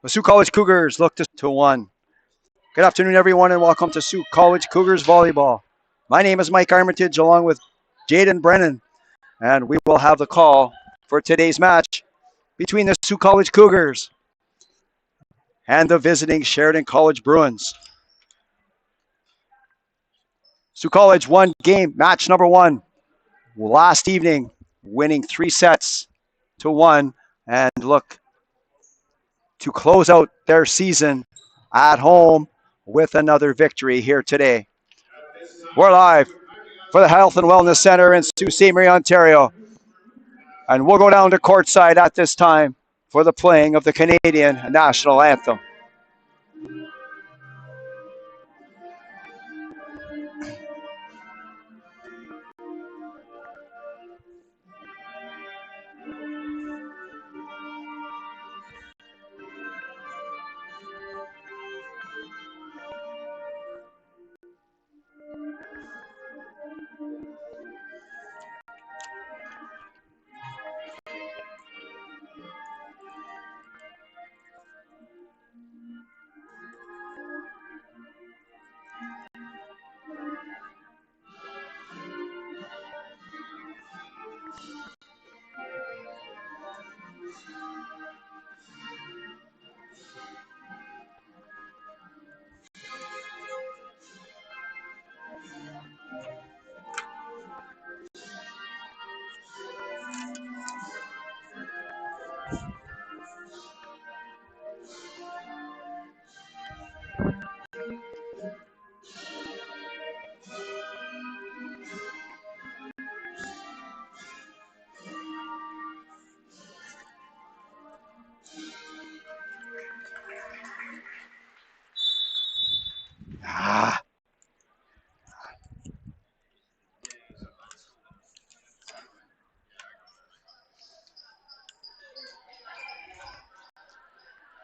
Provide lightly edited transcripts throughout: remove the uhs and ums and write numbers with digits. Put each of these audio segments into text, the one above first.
The Sault College Cougars look to one. Good afternoon, everyone, and welcome to Sault College Cougars Volleyball. My name is Mike Armitage, along with Jaden Brennan, and we will have the call for today's match between the Sault College Cougars and the visiting Sheridan College Bruins. Sault College won match number one last evening, winning 3-1, and look to close out their season at home with another victory here today. We're live for the Health and Wellness Center in Sault Ste. Marie, Ontario. And we'll go down to courtside at this time for the playing of the Canadian National Anthem.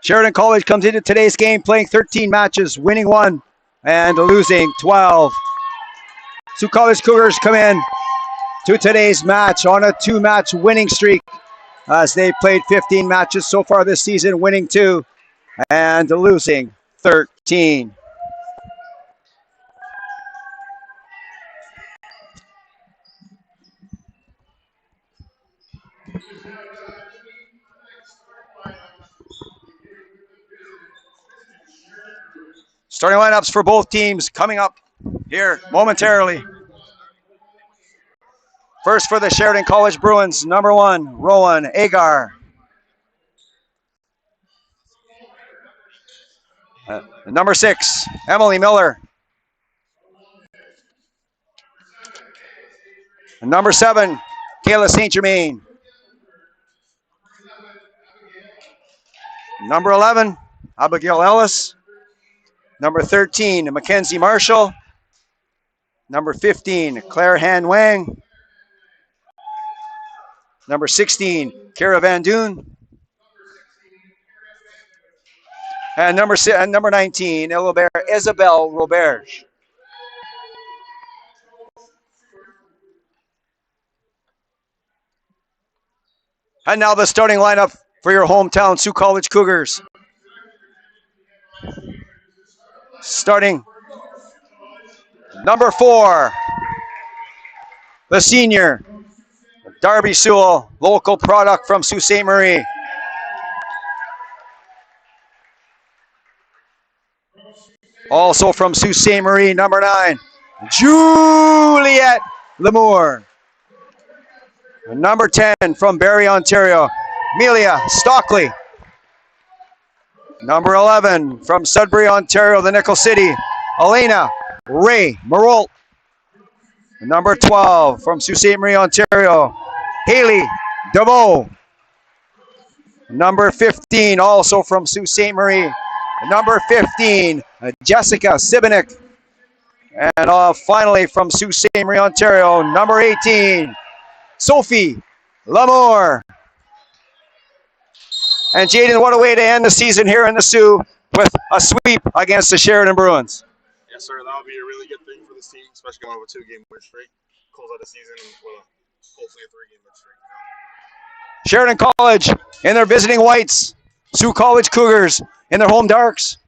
Sheridan College comes into today's game playing 13 matches, winning 1 and losing 12. Sault College Cougars come in to today's match on a 2-match winning streak as they played 15 matches so far this season, winning 2 and losing 13. Starting lineups for both teams coming up here momentarily. First for the Sheridan College Bruins, number 1, Rowan Agar. Number 6, Emily Miller. Number 7, Kayla St. Germain. Number 11, Abigail Ellis. Number 13, Mackenzie Marshall. Number 15, Claire Han Wang. Number 16, Kara Van Doon. And number 19, Isabelle Roberge. And now the starting lineup for your hometown Sault College Cougars. Starting number 4, the senior, Darby Sewell, local product from Sault Ste. Marie. Also from Sault Ste. Marie, number 9, Juliette Lamour. And number 10 from Barrie, Ontario, Amelia Stockley. Number 11 from Sudbury, Ontario, the Nickel City, Elena Ray Marolt. Number 12 from Sault Ste. Marie, Ontario, Haley DeVoe. Number 15 also from Sault Ste. Marie, number 15, Jessica Sibinik. And finally from Sault Ste. Marie, Ontario, number 18, Sophie Lamour. And Jaden, what a way to end the season here in the Sioux with a sweep against the Sheridan Bruins. Yes, sir. That'll be a really good thing for this team, especially going with a 2-game win streak. Close out the season with hopefully a 3-game win streak. Sheridan College in their visiting whites Sault College Cougars in their home darks.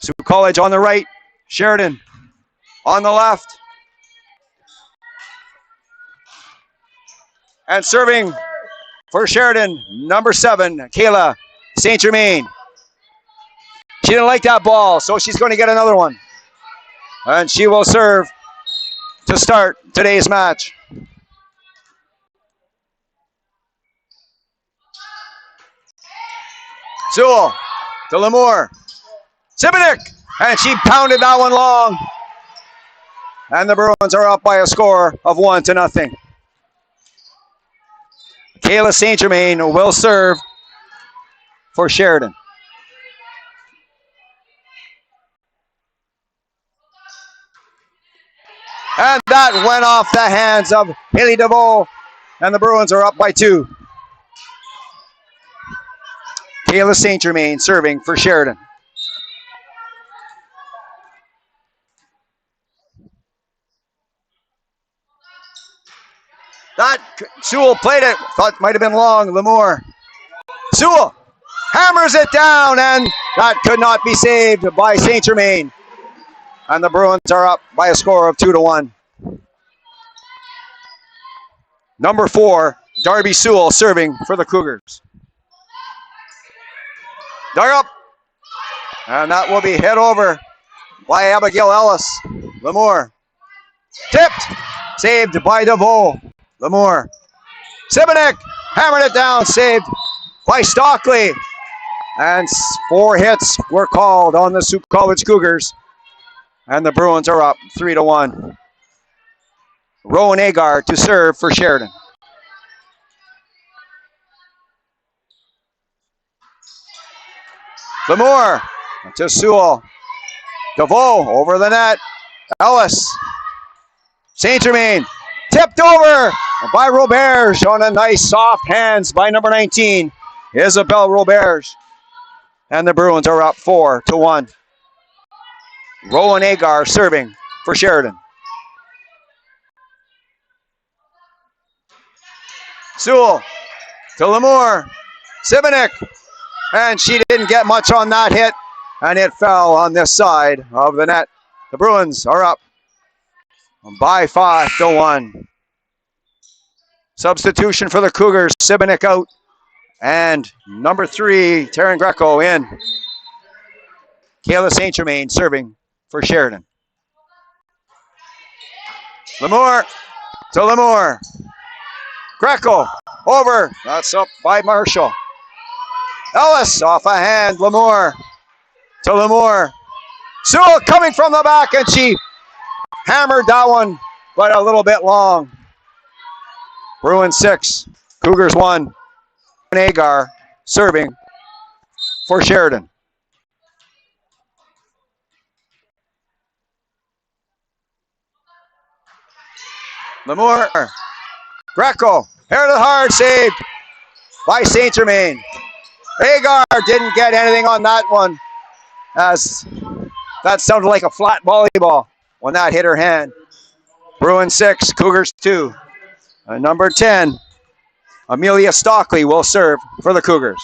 Sault College on the right. Sheridan on the left. And serving for Sheridan, number 7, Kayla St. Germain. She didn't like that ball, so she's going to get another one. And she will serve to start today's match. Sewell to Lemoore. Sibinik, and she pounded that one long. And the Bruins are up by a score of 1-0. Kayla St. Germain will serve for Sheridan. And that went off the hands of Haley DeVoe, and the Bruins are up by 2. Kayla St. Germain serving for Sheridan. That Sewell played it, thought might have been long. Lemoore. Sewell hammers it down, and that could not be saved by St. Germain. And the Bruins are up by a score of 2-1. Number 4, Darby Sewell serving for the Cougars. Dug up. And that will be hit over by Abigail Ellis. Lemoore. Tipped. Saved by DeVoe. Lemoore. Sibinik hammered it down. Saved by Stockley. And 4 hits were called on the Sault College Cougars. And the Bruins are up 3-1. Rowan Agar to serve for Sheridan. Lemoore to Sewell. DeVoe over the net. Ellis. St. Germain tipped over by Roberge on a nice soft hands by number 19, Isabel Roberge. And the Bruins are up 4-1. Rowan Agar serving for Sheridan. Sewell to Lemoore. Sibinik. And she didn't get much on that hit. And it fell on this side of the net. The Bruins are up by 5-1. Substitution for the Cougars. Sibinik out. And number 3, Taryn Greco in. Kayla St. Germain serving for Sheridan. Lemoore to Lemoore. Greco over. That's up by Marshall. Ellis off a hand. Lemoore to Lemoore. Sewell coming from the back, and she hammered that one, but a little bit long. Bruins 6, Cougars 1. Agar serving for Sheridan. Lemoore. Greco. Hair to the hard, saved by St. Germain. Agar didn't get anything on that one, as that sounded like a flat volleyball when that hit her hand. Bruins 6, Cougars 2. Number 10, Amelia Stockley will serve for the Cougars.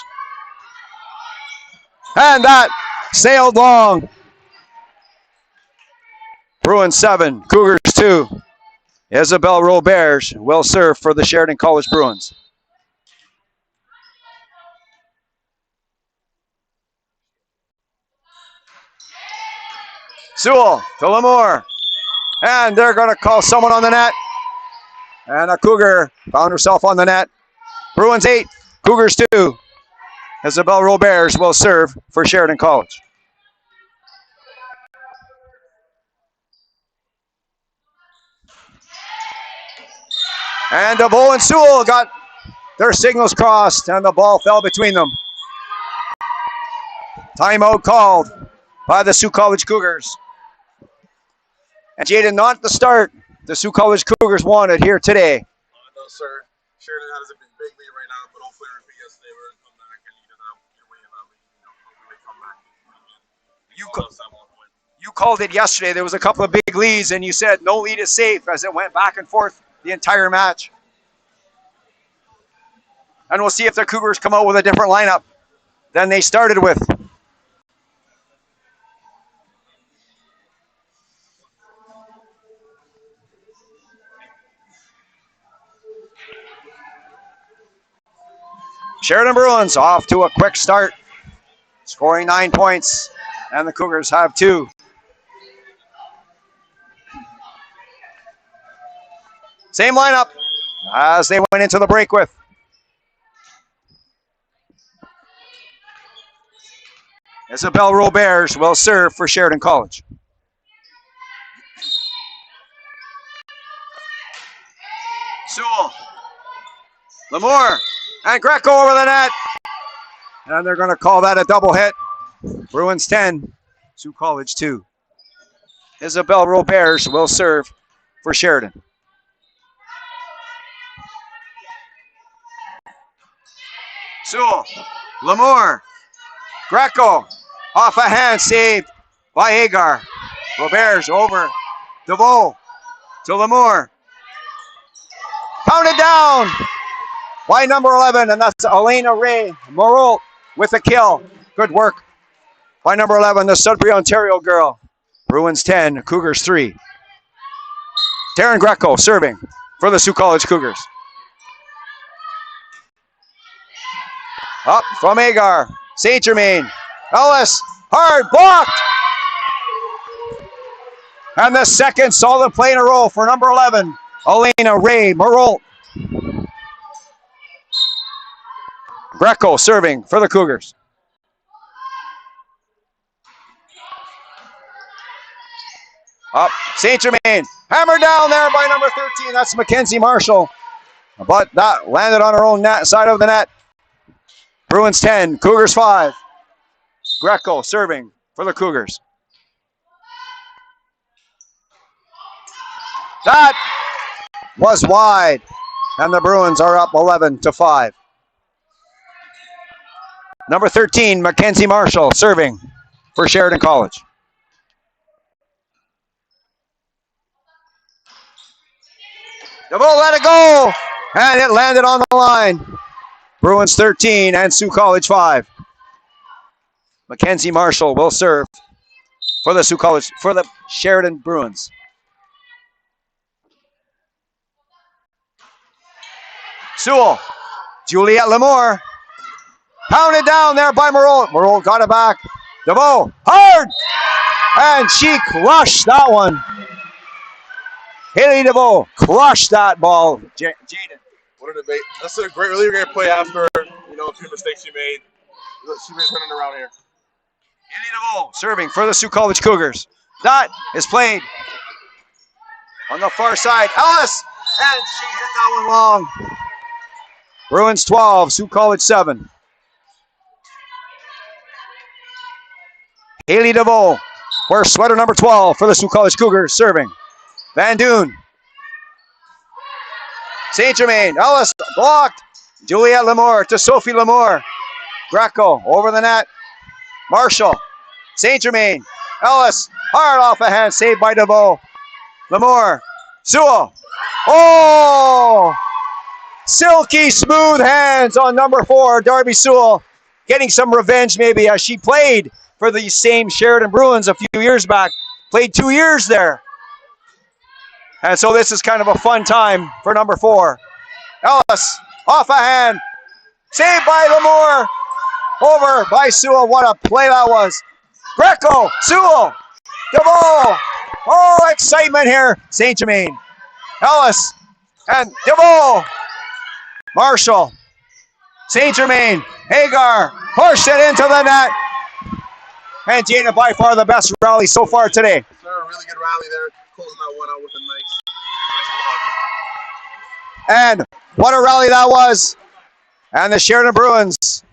And that sailed long. Bruins 7, Cougars 2. Isabel Roberge will serve for the Sheridan College Bruins. Sewell to Lemoore. And they're going to call someone on the net. And a Cougar found herself on the net. Bruins 8, Cougars 2. Isabel Roberge will serve for Sheridan College. And DeVoe and Sewell got their signals crossed, and the ball fell between them. Timeout called by the Sault College Cougars. And Jaden, not the start the Sault College Cougars wanted here today. No, sir. Sheridan has a big lead right now, but hopefully repeat yesterday we're going to come back and either that you're winning that lead. Hopefully they come back. You called it yesterday. There was a couple of big leads, and you said no lead is safe as it went back and forth the entire match. And we'll see if the Cougars come out with a different lineup. than they started with. Sheridan Bruins off to a quick start, scoring 9 points, and the Cougars have 2. Same lineup as they went into the break with. Isabel Roberts will serve for Sheridan College. Sewell, Lamour, and Greco over the net. And they're going to call that a double hit. Bruins 10, Sault College 2. Isabel Roberts will serve for Sheridan. Sewell, Lamour, Greco, off a hand, saved by Agar. Roberts over, DeVoe to Lamour. Pounded down by number 11, and that's Elena Ray Moreau with a kill. Good work by number 11, the Sudbury, Ontario girl. Bruins 10, Cougars 3. Taryn Greco serving for the Sault College Cougars. Up from Agar, St. Germain, Ellis, hard blocked. And the second solid play in a row for number 11, Elena Ray Moreau. Greco serving for the Cougars. Up, St. Germain, hammered down there by number 13. That's Mackenzie Marshall. But that landed on her own net, side of the net. Bruins 10, Cougars 5. Greco serving for the Cougars. That was wide. And the Bruins are up 11-5. Number 13, Mackenzie Marshall serving for Sheridan College. DeVoe let it go, and it landed on the line. Bruins 13 and Sault College 5. Mackenzie Marshall will serve for the Sault College, for the Sheridan Bruins. Sewell, Juliette Lamour, pounded down there by Moreau. Moreau got it back. DeVoe, hard, and she crushed that one. Haley DeVoe crushed that ball. Jaden. What a debate. That's a really great play after, a few mistakes she made. She's been turning around here. Haley DeVoe serving for the Sault College Cougars. That is played on the far side. Ellis, and she hit that one long. Bruins 12, Sault College 7. Haley DeVoe, wears sweater number 12 for the Sault College Cougars, serving. Van Doon. St. Germain, Ellis blocked. Juliette Lamour to Sophie Lamour. Greco over the net. Marshall. St. Germain. Ellis, hard off a hand, saved by DeVoe. Lamour. Sewell. Oh! Silky smooth hands on number 4, Darby Sewell. Getting some revenge maybe as she played for the same Sheridan Bruins a few years back. Played 2 years there. And so this is kind of a fun time for number 4. Ellis, off a hand. Saved by Lamour. Over by Sewell. What a play that was. Greco, Sewell, DeVoe. Oh, excitement here. St. Germain. Ellis and DeVoe. Marshall. St. Germain. Hagar pushed it into the net. And Jana by far the best rally so far today. Sir, a really good rally there. Closing that one out with a nice. And what a rally that was. And the Sheridan Bruins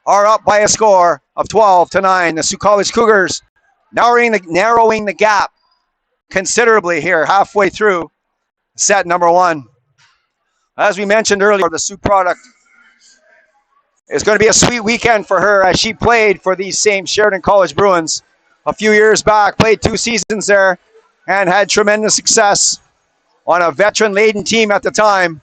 are up by a score of 12-9. The Sault College Cougars narrowing the gap considerably here halfway through set number 1. As we mentioned earlier, the Sault product is going to be a sweet weekend for her as she played for these same Sheridan College Bruins a few years back, played 2 seasons there, and had tremendous success on a veteran-laden team at the time.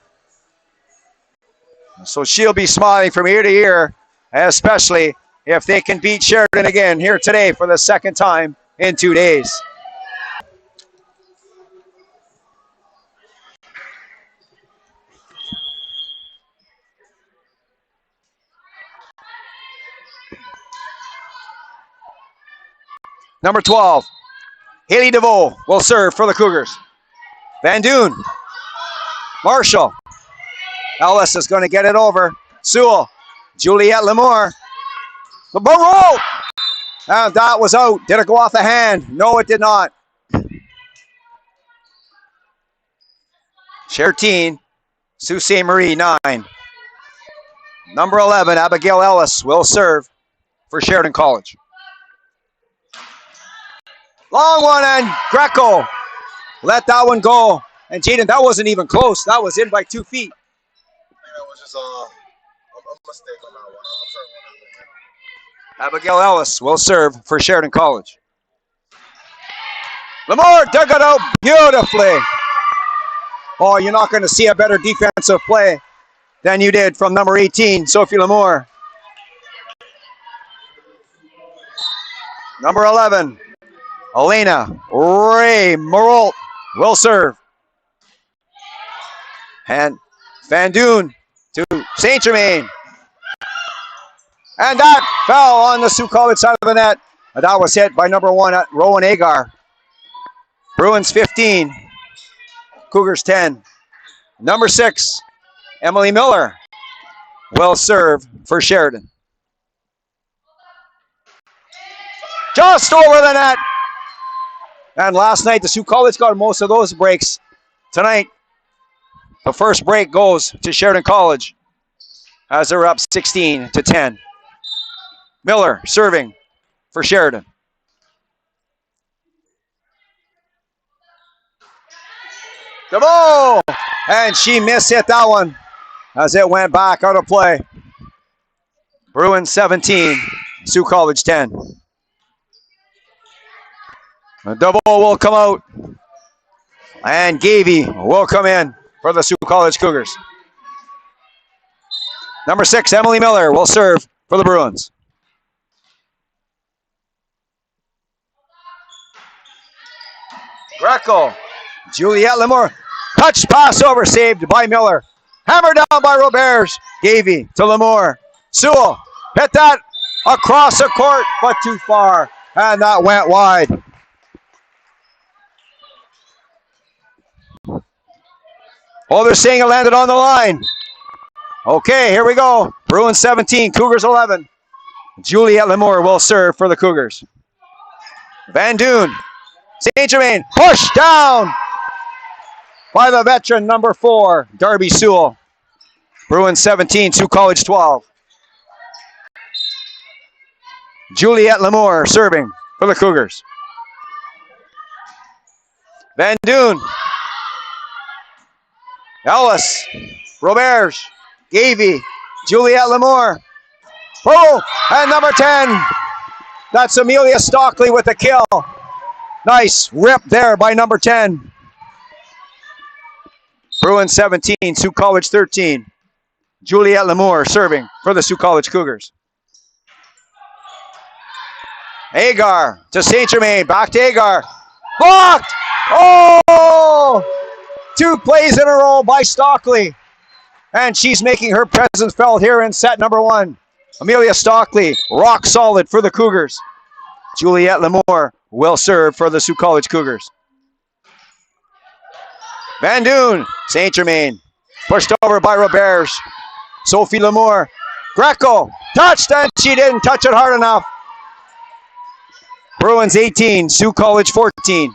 So she'll be smiling from ear to ear, especially if they can beat Sheridan again here today for the second time in 2 days. Number 12, Haley DeVoe will serve for the Cougars. Van Doon, Marshall. Ellis is going to get it over. Sewell, Juliette Lemore. The ball roll! And that was out. Did it go off the hand? No, it did not. 13, Sault Marie 9. Number 11, Abigail Ellis will serve for Sheridan College. Long one, and Greco let that one go. And Jaden, that wasn't even close. That was in by 2 feet. That was just a mistake on that one. I'm sorry what happened. Abigail Ellis will serve for Sheridan College. Lemore dug it out beautifully. Oh, you're not going to see a better defensive play than you did from number 18, Sophie Lemore. Number 11, Elena Ray Morault will serve. And Van Doon to St. Germain. And that fell on the Sault College side of the net. And that was hit by number 1, Rowan Agar. Bruins 15, Cougars 10. Number 6, Emily Miller will serve for Sheridan. Just over the net. And last night, the Sault College got most of those breaks. Tonight, the first break goes to Sheridan College as they're up 16-10. Miller serving for Sheridan. DeVoe! And she mishit that one as it went back out of play. Bruins 17, Sault College 10. DeVoe will come out. And Gavey will come in for the Sault College Cougars. Number 6, Emily Miller will serve for the Bruins. Greco, Juliette Lemore, touch pass over, saved by Miller. Hammered down by Roberts. Gavey to Lemore. Sewell hit that across the court, but too far. And that went wide. Oh, they're saying it landed on the line. Okay, here we go. Bruins 17, Cougars 11. Juliette Lemore will serve for the Cougars. Van Doon, St. Germain, pushed down by the veteran, number 4, Darby Sewell. Bruins 17, Sault College 12. Juliette Lemore serving for the Cougars. Van Doon, Ellis, Roberts, Gavey, Juliette Lemore. Oh, and number 10, that's Amelia Stockley with the kill. Nice rip there by number 10. Bruins 17, Sault College 13. Juliette Lemore serving for the Sault College Cougars. Agar to St. Germain, back to Agar. Blocked! Oh! 2 plays in a row by Stockley. And she's making her presence felt here in set number 1. Amelia Stockley, rock solid for the Cougars. Juliette Lemore will serve for the Sault College Cougars. Van Doon, St. Germain, pushed over by Roberts. Sophie Lemore, Greco, touched, and she didn't touch it hard enough. Bruins 18, Sault College 14.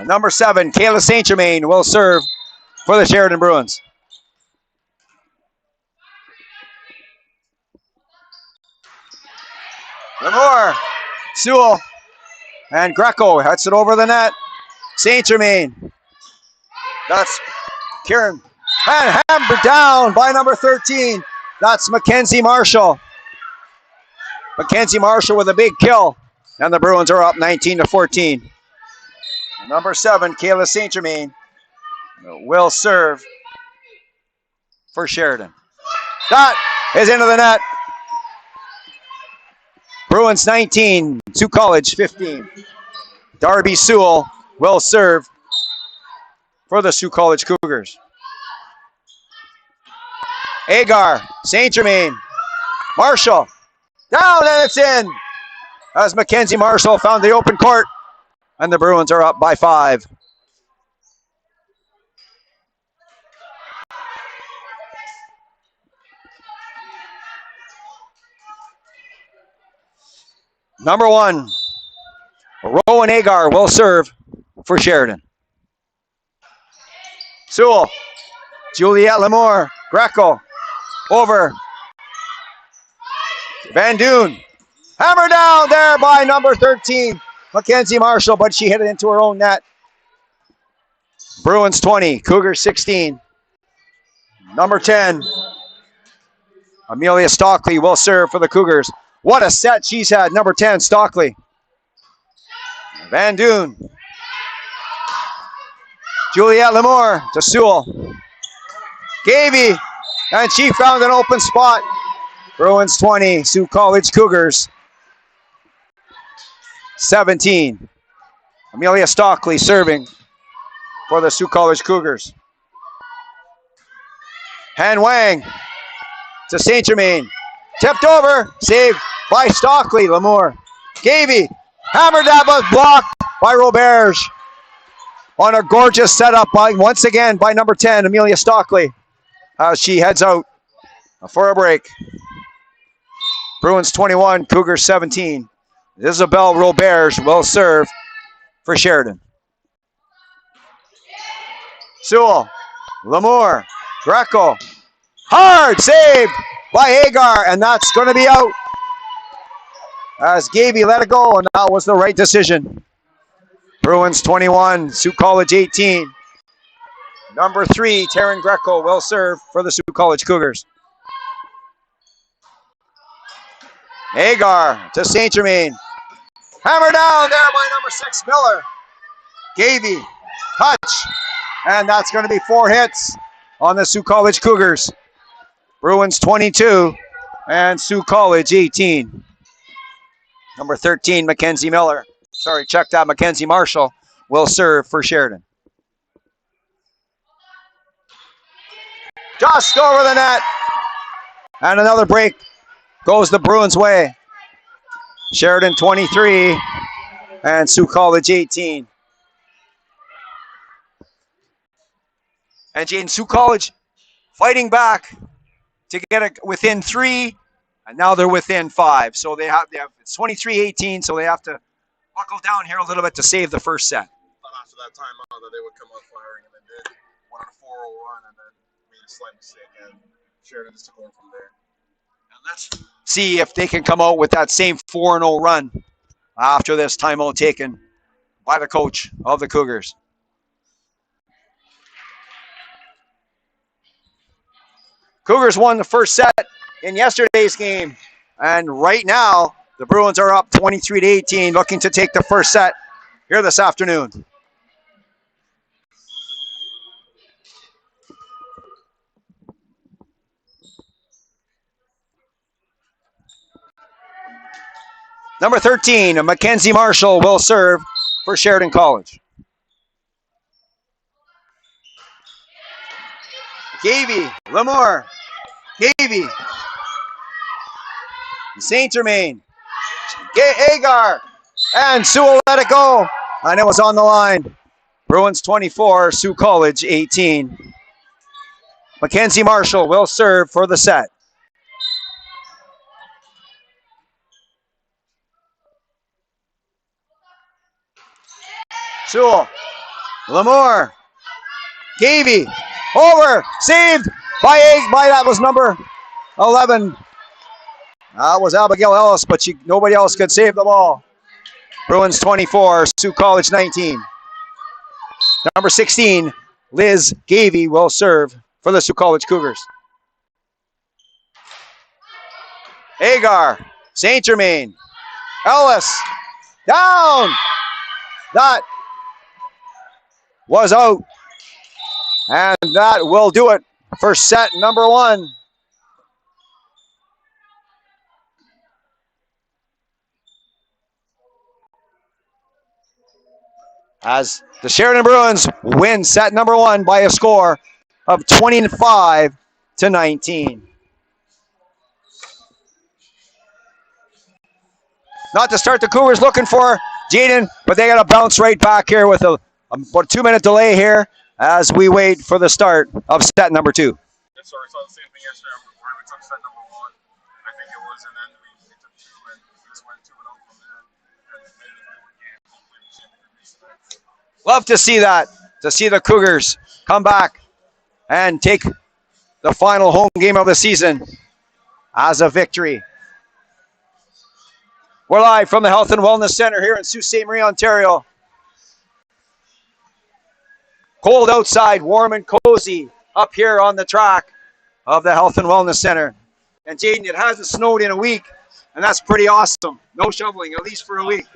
Number 7, Kayla St. Germain will serve for the Sheridan Bruins. Lemore, Sewell, and Greco hits it over the net. St. Germain. That's Kieran. And hammered down by number 13. That's Mackenzie Marshall. Mackenzie Marshall with a big kill. And the Bruins are up 19-14. Number 7, Kayla St. Germain, will serve for Sheridan. That is into the net. Bruins 19, Sioux College 15. Darby Sewell will serve for the Sioux College Cougars. Agar, St. Germain, Marshall, down and it's in. As Mackenzie Marshall found the open court, and the Bruins are up by 5. Number 1, Rowan Agar will serve for Sheridan. Sewell, Juliette Lemore, Greco, over. Van Doon, hammer down there by number 13, Mackenzie Marshall, but she hit it into her own net. Bruins 20, Cougars 16. Number 10, Amelia Stockley will serve for the Cougars. What a set she's had, number 10, Stockley. Van Doon. Juliette Lemore to Sewell. Gavey, and she found an open spot. Bruins 20, Sioux College Cougars 17. Amelia Stockley serving for the Sioux College Cougars. Han Wang to St. Germain. Tipped over, saved by Stockley. Lemore. Gavey, hammered that, was blocked by Roberge. On a gorgeous setup once again by number 10, Amelia Stockley. As she heads out for a break. Bruins 21, Cougars 17. Isabel Roberge will serve for Sheridan. Sewell, Lemore, Greco. Hard saved by Agar, and that's going to be out. As Gavey let it go, and that was the right decision. Bruins 21, Sioux College 18. Number 3, Taryn Greco will serve for the Sioux College Cougars. Agar to St. Germain. Hammer down there by number 6, Miller. Gavey, touch. And that's going to be 4 hits on the Sioux College Cougars. Bruins 22 and Sioux College 18. Number 13, Mackenzie Miller. Sorry, check that. Mackenzie Marshall will serve for Sheridan. Just over the net. And another break goes the Bruins' way. Sheridan 23 and Sioux College 18. And Jane, Sioux College fighting back to get it within 3, and now they're within 5. So they have it's 23-18, so they have to buckle down here a little bit to save the first set. Thought after that timeout that they would come out firing, and then did one on a 4-0 run, and then made a slight mistake, and Sheridan just took over from there. And let's see if they can come out with that same 4-0 run after this timeout taken by the coach of the Cougars. Cougars won the first set in yesterday's game, and right now the Bruins are up 23-18, looking to take the first set here this afternoon. Number 13, Mackenzie Marshall will serve for Sheridan College. Gavey, Lemore, Gavey, St. Germain, Agar, and Sewell let it go, and it was on the line. Bruins 24, Sioux College 18. Mackenzie Marshall will serve for the set. Sewell, Lemore, Gavey, over, saved by that was number 11. That was Abigail Ellis, but nobody else could save the ball. Bruins 24, Sioux College 19. Number 16, Liz Gavey will serve for the Sioux College Cougars. Agar, St. Germain, Ellis, down. That was out. And that will do it for set number 1. as the Sheridan Bruins win set number 1 by a score of 25-19. Not to start the Cougars looking for Jaden, but they got to bounce right back here with about a 2-minute delay here as we wait for the start of set number 2. Yes, sir. I saw the same thing yesterday where we took set number 1, I think it was, and then we took 2 and we just went 2-0 from there. And maybe we were game. Hopefully we should be tonight. Love to see that, to see the Cougars come back and take the final home game of the season as a victory. We're live from the Health and Wellness Center here in Sault Ste. Marie, Ontario. Cold outside, warm and cozy up here on the track of the Health and Wellness Center. And Jaden, it hasn't snowed in a week, and that's pretty awesome. No shoveling, at least for a week.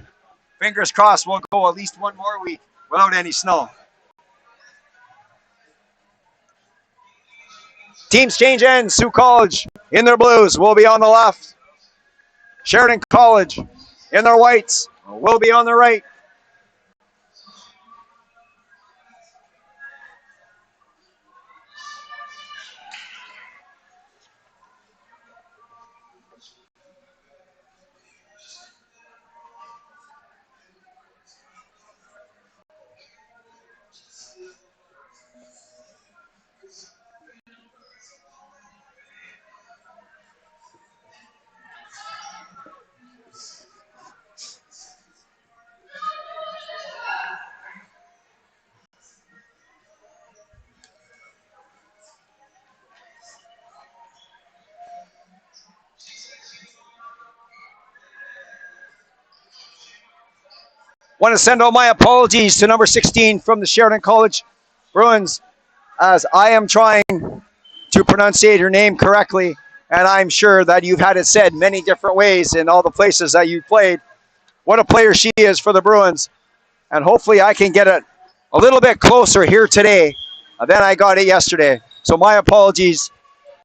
Fingers crossed we'll go at least one more week without any snow. Teams change ends. Sault College in their blues will be on the left. Sheridan College in their whites will be on the right. Want to send out my apologies to number 16 from the Sheridan College Bruins, as I am trying to pronunciate her name correctly, and I'm sure that you've had it said many different ways in all the places that you played. What a player she is for the Bruins, and hopefully I can get it a little bit closer here today than I got it yesterday. So my apologies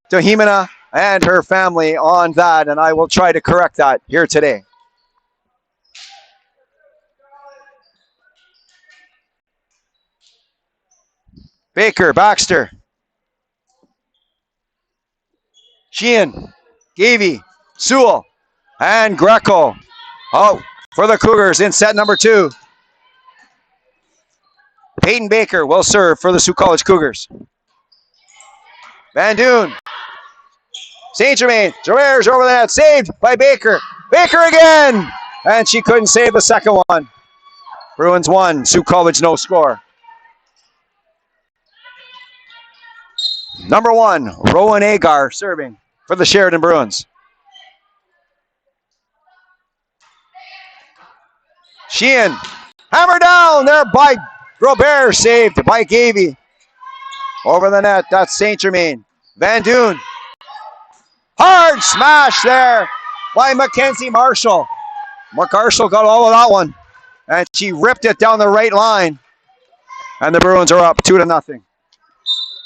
to Jimena and her family on that, and I will try to correct that here today. Baker, Baxter, Sheehan, Gavey, Sewell, and Greco out for the Cougars in set number 2. Peyton Baker will serve for the Sault College Cougars. Van Doon, St. Germain, Gervais over the net, saved by Baker. Baker again, and she couldn't save the second one. Bruins 1, Sault College no score. Number 1, Rowan Agar serving for the Sheridan Bruins. Sheehan, hammer down there by Robert, saved by Gavey. Over the net, that's St. Germain. Van Doon, hard smash there by Mackenzie Marshall. Marshall got all of that one, and she ripped it down the right line. And the Bruins are up 2-0.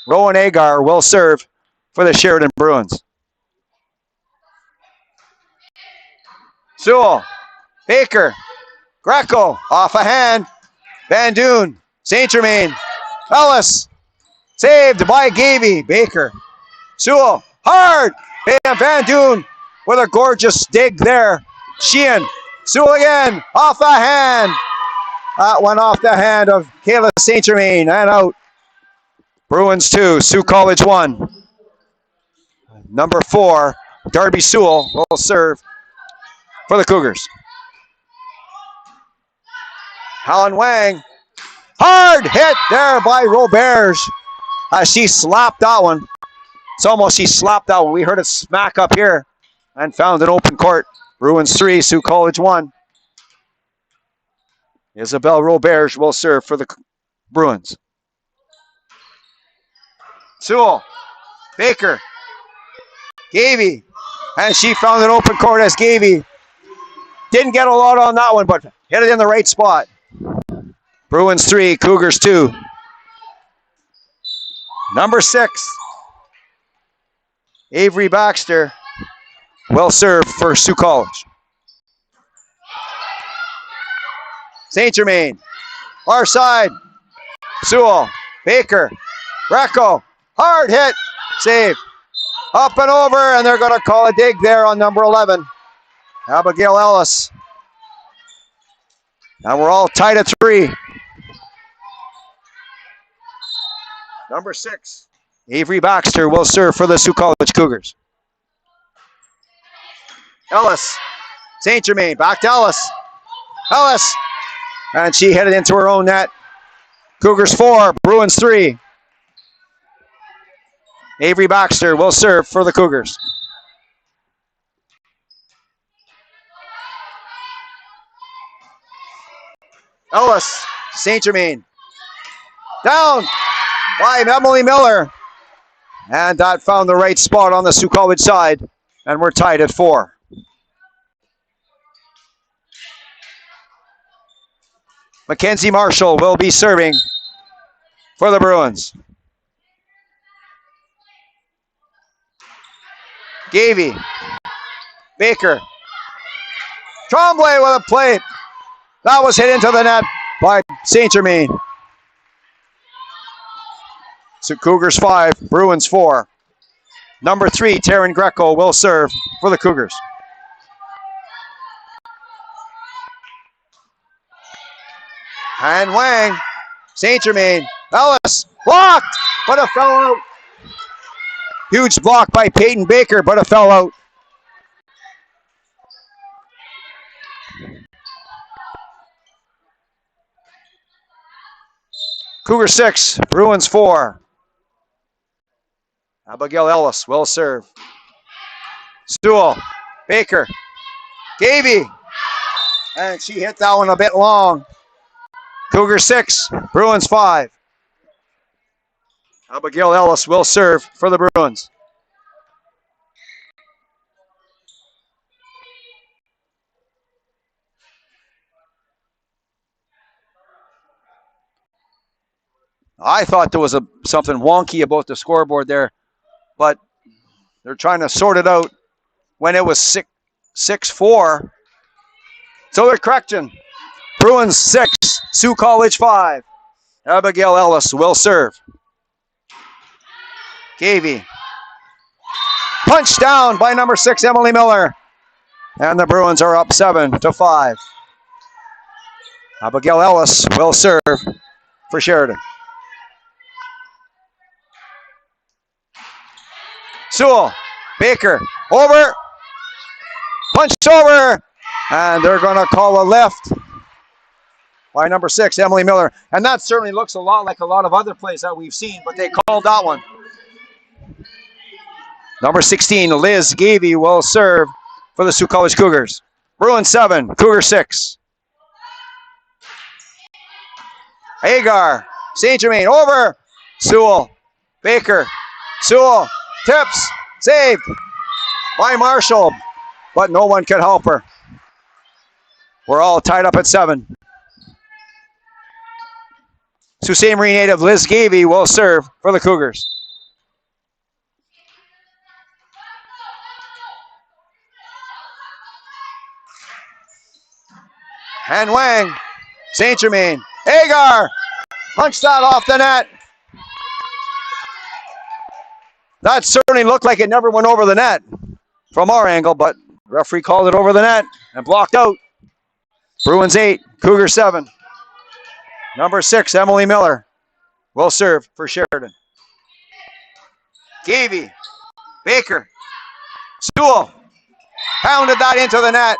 Rowan Agar will serve for the Sheridan Bruins. Sewell, Baker, Greco, off a hand. Van Doon, St. Germain, Ellis, saved by Gavey. Baker, Sewell, hard. Van Doon with a gorgeous dig there. Sheehan, Sewell again, off the hand. That went off the hand of Kayla St. Germain and out. Bruins 2, Sault College 1. Number 4, Darby Sewell will serve for the Cougars. Helen Wang, hard hit there by Roberge. She slapped that one. It's almost she slapped that one. We heard it smack up here and found an open court. Bruins 3, Sault College 1. Isabel Roberge will serve for the Bruins. Sewell, Baker, Gavey, and she found an open court as Gavey didn't get a lot on that one, but hit it in the right spot. Bruins 3, Cougars 2. Number 6, Avery Baxter will serve for Sault College. St. Germain, Far side. Sewell. Baker. Greco. Hard hit. Save. Up and over, and they're going to call a dig there on number 11. Abigail Ellis. And we're all tied at 3. Number 6. Avery Baxter will serve for the Sault College Cougars. Ellis. St. Germain. Back to Ellis. Ellis. And she hit it into her own net. Cougars 4, Bruins 3. Avery Baxter will serve for the Cougars. Ellis. St. Germain. Down by Emily Miller. And that found the right spot on the Sault College side. And we're tied at 4. Mackenzie Marshall will be serving for the Bruins. Gavey. Baker. Tremblay with a plate. That was hit into the net by St. Germain. So Cougars 5, Bruins 4. Number 3, Taryn Greco will serve for the Cougars. And Wang, St. Germain, Ellis, blocked, but it fell out. Huge block by Peyton Baker, but it fell out. Cougar 6, Bruins 4. Abigail Ellis will serve. Sewell, Baker, Gavey, and she hit that one a bit long. Cougar 6, Bruins 5. Abigail Ellis will serve for the Bruins. I thought there was something wonky about the scoreboard there, but they're trying to sort it out when it was 6-4. So they're correcting. Bruins 6, Sault College 5. Abigail Ellis will serve. Gavey. Punched down by number 6, Emily Miller. And the Bruins are up 7-5. Abigail Ellis will serve for Sheridan. Sewell, Baker, over, punched over, and they're going to call a lift by number 6, Emily Miller. And that certainly looks a lot like a lot of other plays that we've seen, but they called that one. Number 16, Liz Gavey will serve for the Sault College Cougars. Bruins 7, Cougar 6. Hagar, St. Germain, over, Sewell, Baker, Sewell, tips, saved by Marshall, but no one could help her. We're all tied up at 7. Sault Ste. Marie native Liz Gavey will serve for the Cougars. And Wang, St. Germain, Hagar, punched that off the net. That certainly looked like it never went over the net from our angle, but the referee called it over the net and blocked out. Bruins 8, Cougar 7. Number 6, Emily Miller will serve for Sheridan. Gavey, Baker, Sewell, pounded that into the net.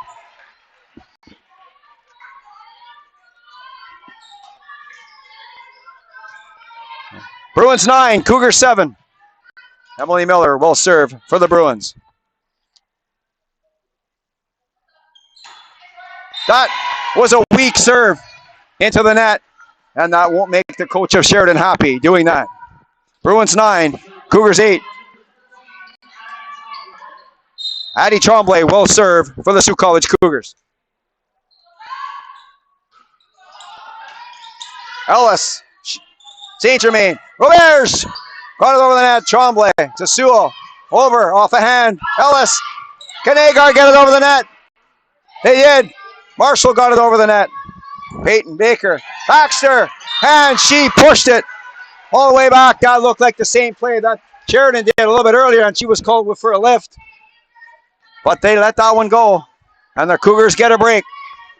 Bruins 9, Cougar 7. Emily Miller will serve for the Bruins. That was a weak serve into the net, and that won't make the coach of Sheridan happy doing that. Bruins 9, Cougars 8. Addie Tremblay will serve for the Sault College Cougars. Ellis, St. Germain, Roberts, got it over the net, Tremblay to Sewell, over, off the hand, Ellis, can Hagar get it over the net? They did. Marshall got it over the net. Peyton Baker. Baxter. And she pushed it all the way back. That looked like the same play that Sheridan did a little bit earlier, and she was called for a lift. But they let that one go. And the Cougars get a break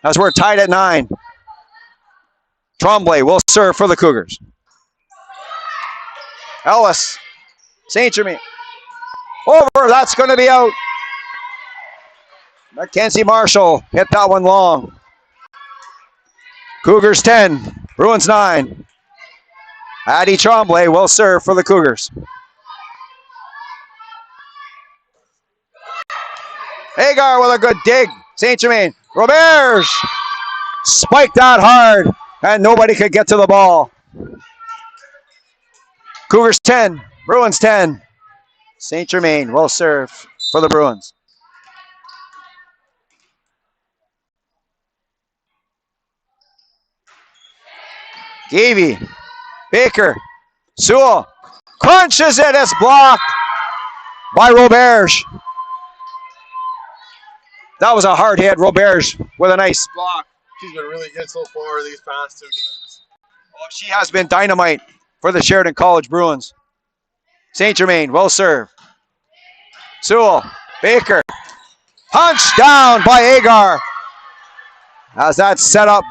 as we're tied at 9. Tremblay will serve for the Cougars. Ellis. St. Germain. Over. That's going to be out. Mackenzie Marshall hit that one long. Cougars 10. Bruins 9. Addie Tremblay will serve for the Cougars. Hagar with a good dig. St. Germain. Roberge spiked that hard, and nobody could get to the ball. Cougars 10. Bruins 10. St. Germain will serve for the Bruins. Gavey. Baker. Sewell. Crunches it. It's blocked by Roberge. That was a hard hit. Roberge with a nice block. She's been really good so far these past 2 games. Oh, she has been dynamite for the Sheridan College Bruins. St. Germain will serve. Sewell. Baker. Punched down by Agar. As that set up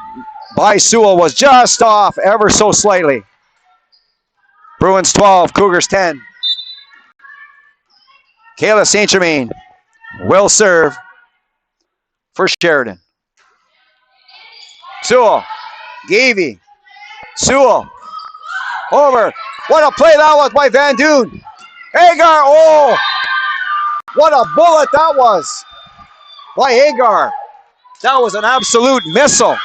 by Sewell was just off ever so slightly. Bruins 12, Cougars 10. Kayla St. Germain will serve for Sheridan. Sewell. Gavey. Sewell. Over. What a play that was by Van Doon. Agar. Oh! What a bullet that was by Agar. That was an absolute missile.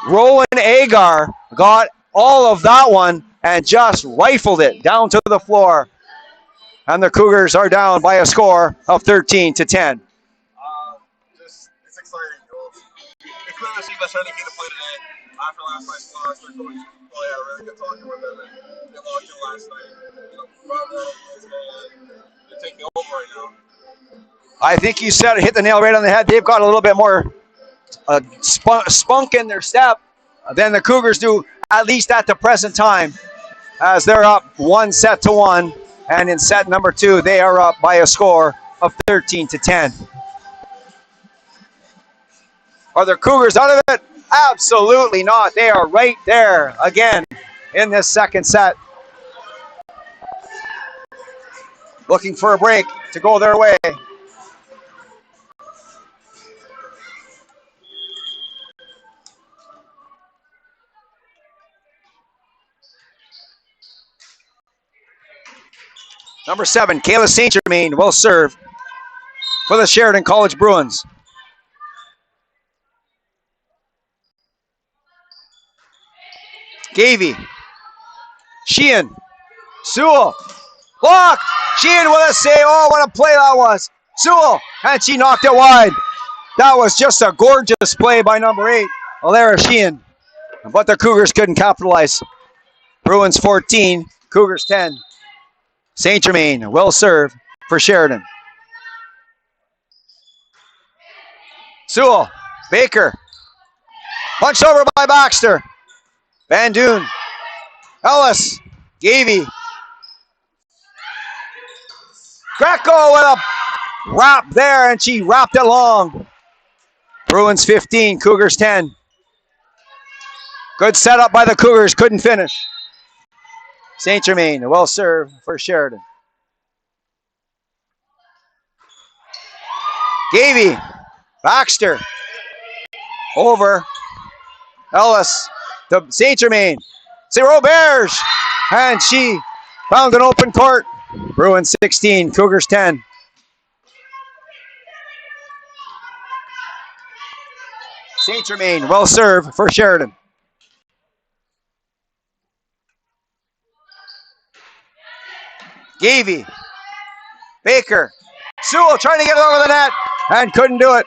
Rowan Agar got all of that one and just rifled it down to the floor. And the Cougars are down by a score of 13-10. It's exciting. It's clear to see the Sheridan get to play today. After last night's loss, their coach probably had a really good talking with them, and they locked in last night. They're taking over right now. I think you said it, hit the nail right on the head. They've got a little bit more spunk in their step than the Cougars do, at least at the present time, as they're up 1-1, and in set number 2, they are up by a score of 13-10. Are the Cougars out of it? Absolutely not. They are right there again in this second set. Looking for a break to go their way. Number 7, Kayla St. Germain will serve for the Sheridan College Bruins. Gavey. Sheehan. Sewell. Block. Sheehan with a save. Oh, what a play that was. Sewell. And she knocked it wide. That was just a gorgeous play by number 8, Alara Sheehan. But the Cougars couldn't capitalize. Bruins 14, Cougars 10. St. Germain will serve for Sheridan. Sewell. Baker. Punched over by Baxter. Van Doon. Ellis. Gavey. Greco with a wrap there, and she wrapped it long. Bruins 15, Cougars 10. Good setup by the Cougars, couldn't finish. St. Germain will serve for Sheridan. Gavey. Baxter. Over. Ellis. To St. Germain. Roberge. And she found an open court. Bruins 16, Cougars 10. St. Germain will serve for Sheridan. Gavey. Baker. Sewell trying to get it over the net and couldn't do it.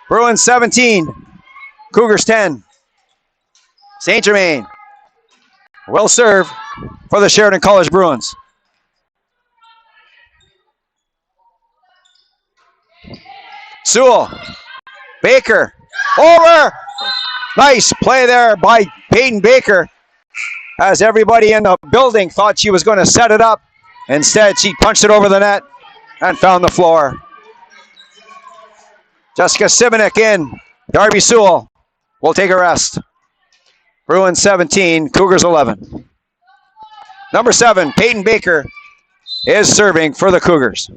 Bruins 17, Cougars 10. St. Germain will serve for the Sheridan College Bruins. Sewell. Baker. Over. Nice play there by Peyton Baker. As everybody in the building thought she was going to set it up. Instead, she punched it over the net and found the floor. Jessica Simonek in. Darby Sewell will take a rest. Bruins 17, Cougars 11. Number 7, Peyton Baker is serving for the Cougars.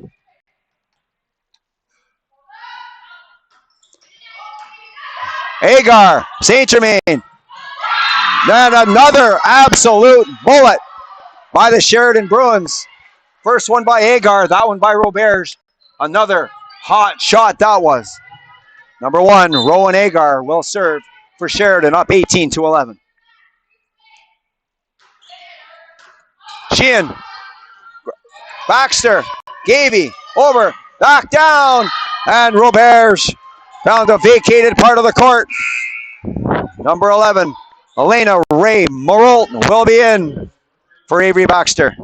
Agar, St. Germain. Then another absolute bullet by the Sheridan Bruins. First one by Agar, that one by Roberge. Another hot shot that was. Number 1, Rowan Agar will serve for Sheridan, up 18-11. Sheehan, Baxter, Gavey, over, back down, and Roberge found a vacated part of the court. Number 11, Elena Ray Marolt will be in for Avery Baxter.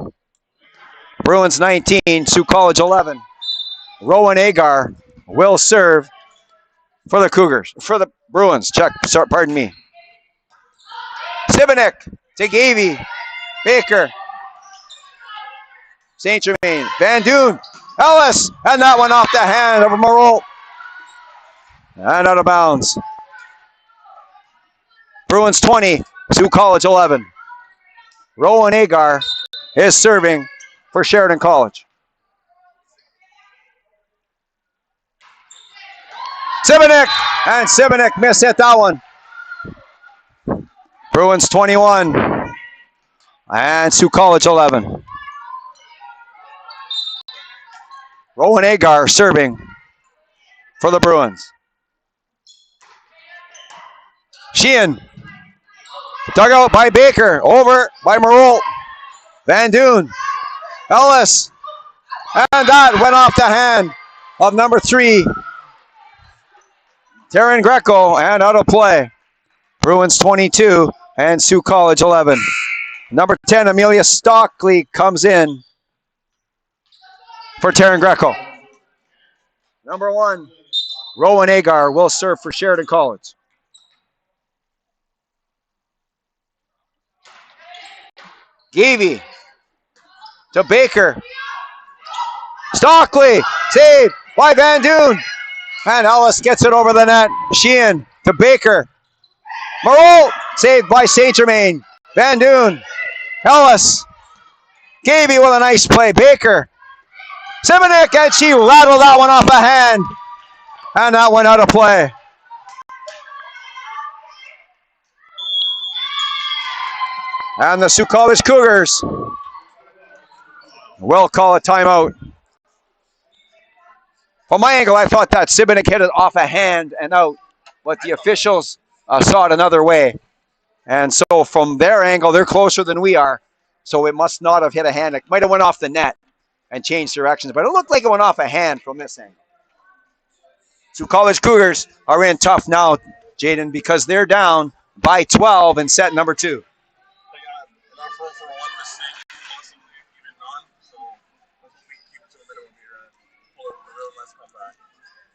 Bruins 19, Sioux College 11. Rowan Agar will serve for the Cougars, for the Bruins. Pardon me. Simonek to Gavey, Baker, St. Germain, Van Doon, Ellis, and that one off the hand of Marolt. And out of bounds. Bruins 20, Sioux College 11. Rowan Agar is serving for Sheridan College. Simonek, and Simonek missed hit that one. Bruins 21, and Sioux College 11. Rowan Agar serving for the Bruins. Sheehan, dug out by Baker, over by Marolt. Van Doon, Ellis, and that went off the hand of number 3, Taryn Greco, and out of play. Bruins 22 and Sioux College 11. Number 10, Amelia Stockley comes in for Taryn Greco. Number 1, Rowan Agar will serve for Sheridan College. Gavey to Baker. Stockley, saved by Van Doon. And Ellis gets it over the net. Sheehan to Baker. Marolt, saved by St. Germain. Van Doon, Ellis. Gavey with a nice play. Baker. Simonek, and she rattled that one off a hand. And that went out of play. And the Sioux College Cougars will call a timeout. From my angle, I thought that Simonek hit it off a hand and out, but the officials saw it another way. And so from their angle, they're closer than we are, so it must not have hit a hand. It might have went off the net and changed directions, but it looked like it went off a hand from this angle. Sioux College Cougars are in tough now, Jaden, because they're down by 12 in set number 2.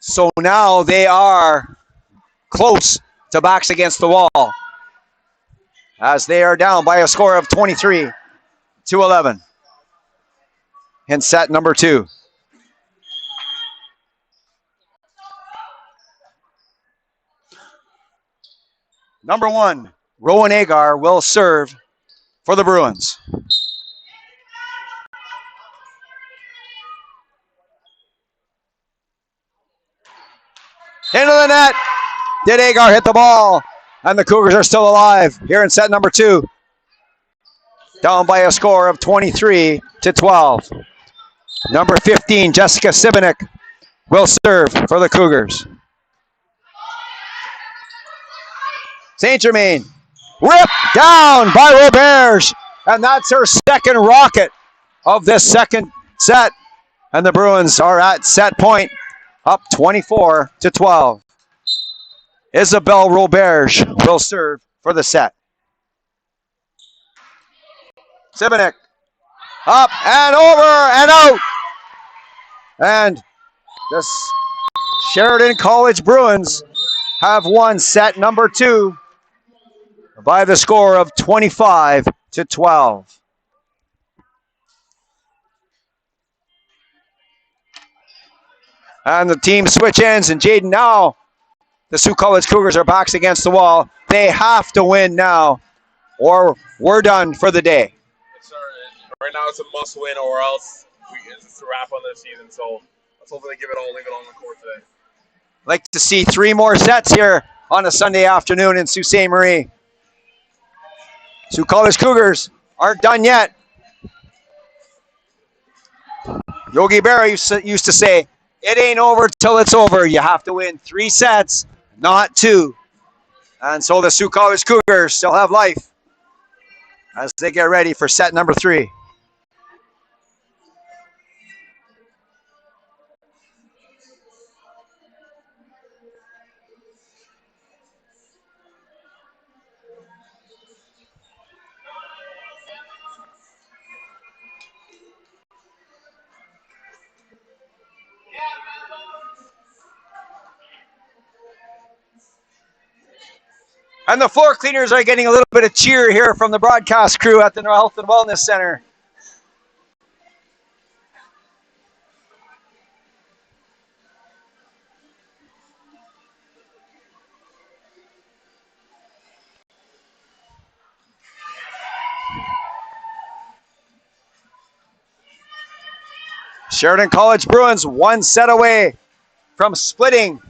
So now they are close to backs against the wall as they are down by a score of 23-11 in set number 2. Number 1, Rowan Agar will serve for the Bruins. Into the net. Did Agar hit the ball? And the Cougars are still alive here in set number 2. Down by a score of 23-12. Number 15, Jessica Simonek will serve for the Cougars. St. Germain, ripped down by Roberge. And that's her second rocket of this second set. And the Bruins are at set point, up 24-12. Isabel Roberge will serve for the set. Simonek, up and over and out. And the Sheridan College Bruins have won set number 2 by the score of 25-12. And the team switch ends, and Jaden, now the Sault College Cougars are backs against the wall. They have to win now, or we're done for the day. Yes, sir. Right now it's a must win, or else it's a wrap on the season. So let's hopefully give it all, leave it on the court today. Like to see 3 more sets here on a Sunday afternoon in Sault Ste. Marie. Sault College Cougars aren't done yet. Yogi Berra used to say, it ain't over till it's over. You have to win 3 sets, not 2. And so the Sault College Cougars still have life as they get ready for set number 3. And the floor cleaners are getting a little bit of cheer here from the broadcast crew at the Health and Wellness Center. Sheridan College Bruins 1 set away from splitting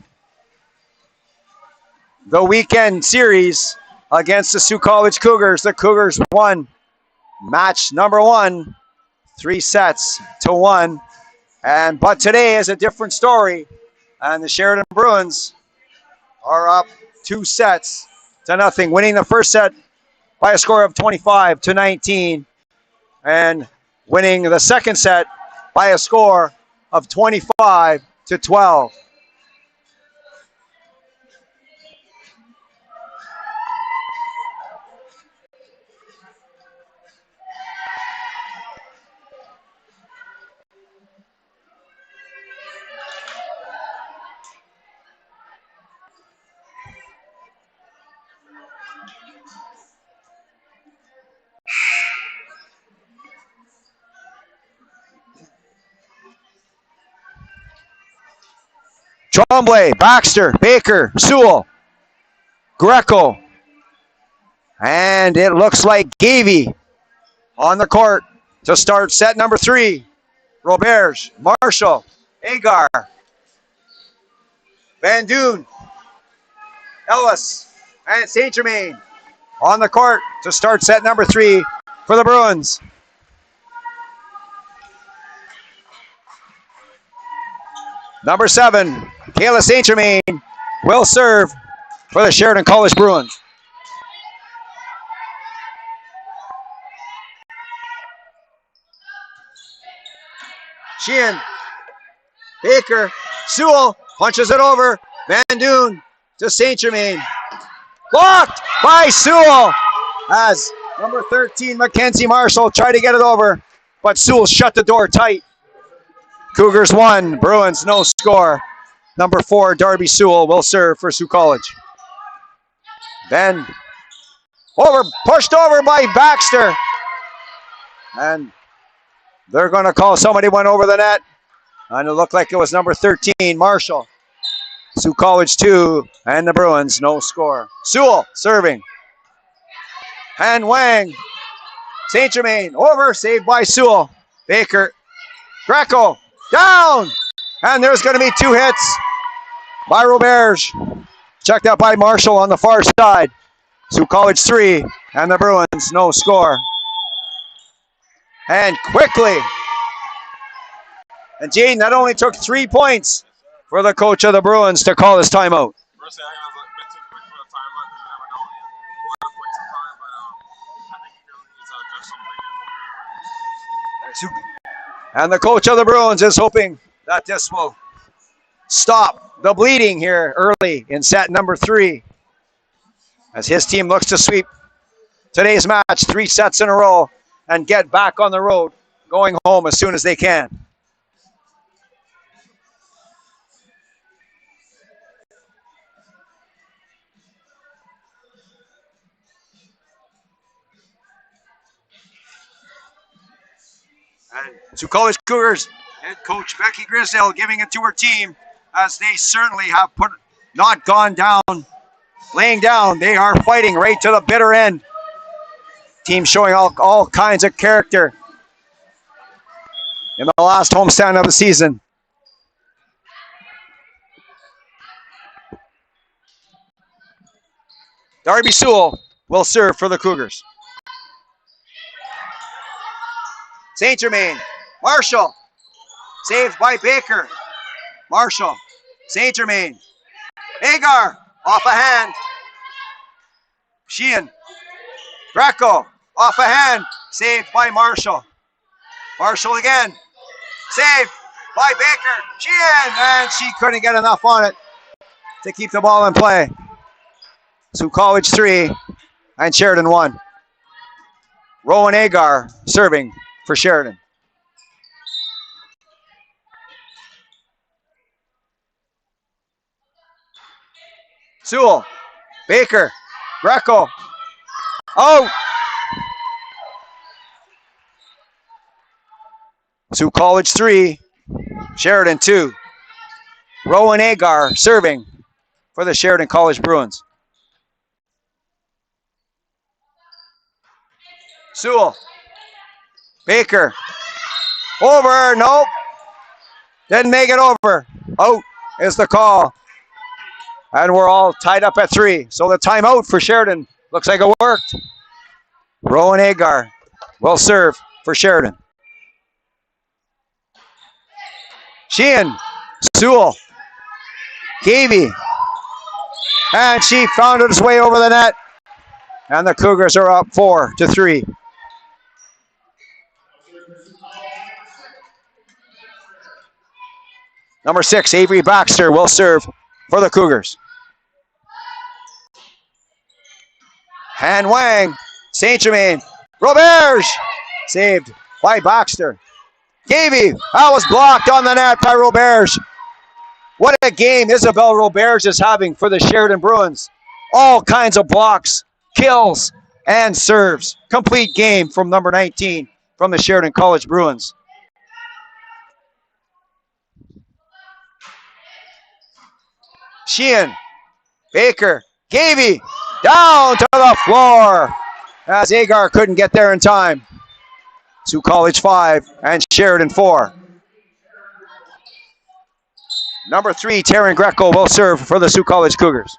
the weekend series against the Sault College Cougars. The Cougars won match number 1, 3-1. But today is a different story, and the Sheridan Bruins are up 2-0, winning the first set by a score of 25-19, and winning the second set by a score of 25-12. Tremblay, Baxter, Baker, Sewell, Greco, and it looks like Gavey on the court to start set number 3. Roberge, Marshall, Agar, Van Doon, Ellis, and St. Germain on the court to start set number 3 for the Bruins. Number 7, Kayla St. Germain will serve for the Sheridan College Bruins. Sheehan, Baker, Sewell punches it over. Van Doon to St. Germain. Blocked by Sewell as number 13, Mackenzie Marshall, tried to get it over, but Sewell shut the door tight. Cougars 1, Bruins no score. Number 4, Darby Sewell will serve for Sault College. Then pushed over by Baxter. And they're going to call somebody went over the net. And it looked like it was number 13, Marshall. Sault College 2 and the Bruins no score. Sewell serving. And Wang. St. Germain over, saved by Sewell. Baker. Greco. Down. And there's going to be 2 hits by Roberge. Checked out by Marshall on the far side. Sault College 3 and the Bruins no score. And quickly. And Jaden, that only took 3 points for the coach of the Bruins to call his timeout. First, I think I was a bit too quick for the timeout because you never know. You want to play some time, but I think he really needs to adjust something. And the coach of the Bruins is hoping that this will stop the bleeding here early in set number 3 as his team looks to sweep today's match 3 sets in a row and get back on the road, going home as soon as they can. And Sault College Cougars head coach Becky Grisdale giving it to her team as they certainly have not gone down, laying down. They are fighting right to the bitter end. Team showing all kinds of character in the last homestand of the season. Darby Sewell will serve for the Cougars. St. Germain, Marshall, saved by Baker. Marshall, St. Germain, Agar, off a hand. Sheehan, Greco, off a hand, saved by Marshall. Marshall again, saved by Baker. Sheehan, and she couldn't get enough on it to keep the ball in play. Sault College 3 and Sheridan 1. Rowan Agar serving for Sheridan. Sewell, Baker, Greco. Oh! Sault College 3, Sheridan 2. Rowan Agar serving for the Sheridan College Bruins. Sewell, Baker, over, nope. Didn't make it over. Out is the call. And we're all tied up at 3. So the timeout for Sheridan looks like it worked. Rowan Agar will serve for Sheridan. Sheehan, Sewell, Gavey, and she found his way over the net. And the Cougars are up 4-3. Number 6, Avery Baxter will serve for the Cougars. Han Wang, St. Germain, Roberge, saved by Baxter. Gavey, that was blocked on the net by Roberge. What a game Isabel Roberge is having for the Sheridan Bruins. All kinds of blocks, kills, and serves. Complete game from number 19 from the Sheridan College Bruins. Sheehan, Baker, Gavey, down to the floor as Agar couldn't get there in time. Sault College 5 and Sheridan 4. Number 3, Taryn Greco will serve for the Sault College Cougars.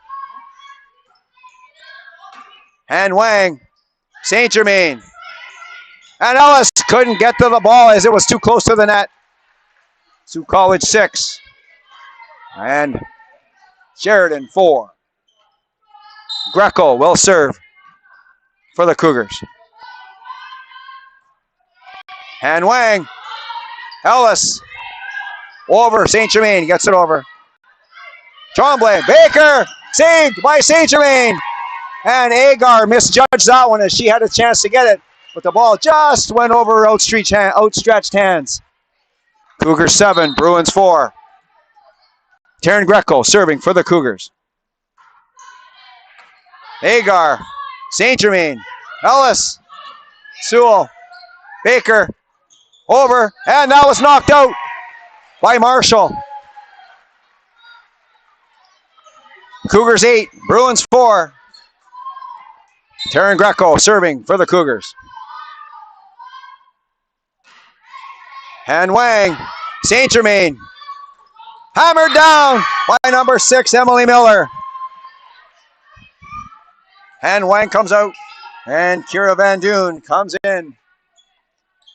And Wang, St. Germain, and Ellis couldn't get to the ball as it was too close to the net. Sault College 6 and Sheridan 4. Greco will serve for the Cougars. And Wang, Ellis, over, St. Germain gets it over. Tremblay, Baker, saved by St. Germain. And Agar misjudged that one as she had a chance to get it, but the ball just went over her outstretched hands. Cougars 7, Bruins 4. Taryn Greco serving for the Cougars. Agar, St. Germain, Ellis, Sewell, Baker, over, and that was knocked out by Marshall. Cougars 8, Bruins 4. Taryn Greco serving for the Cougars. And Wang, St. Germain, hammered down by number 6, Emily Miller. And Wang comes out, and Kira Van Doon comes in.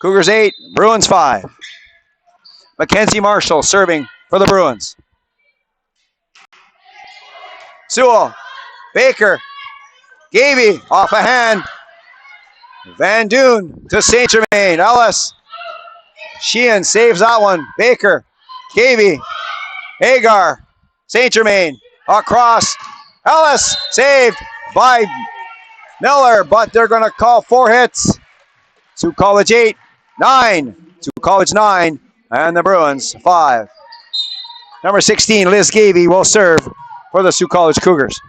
Cougars 8, Bruins 5. Mackenzie Marshall serving for the Bruins. Sewell, Baker, Gavey off a hand. Van Doon to St. Germain. Ellis, Sheehan saves that one. Baker, Gavey, Agar, St. Germain across. Ellis saved by Miller, but they're going to call 4 hits. Sault College 8, 9. Sault College 9, and the Bruins 5. Number 16, Liz Gavey will serve for the Sault College Cougars.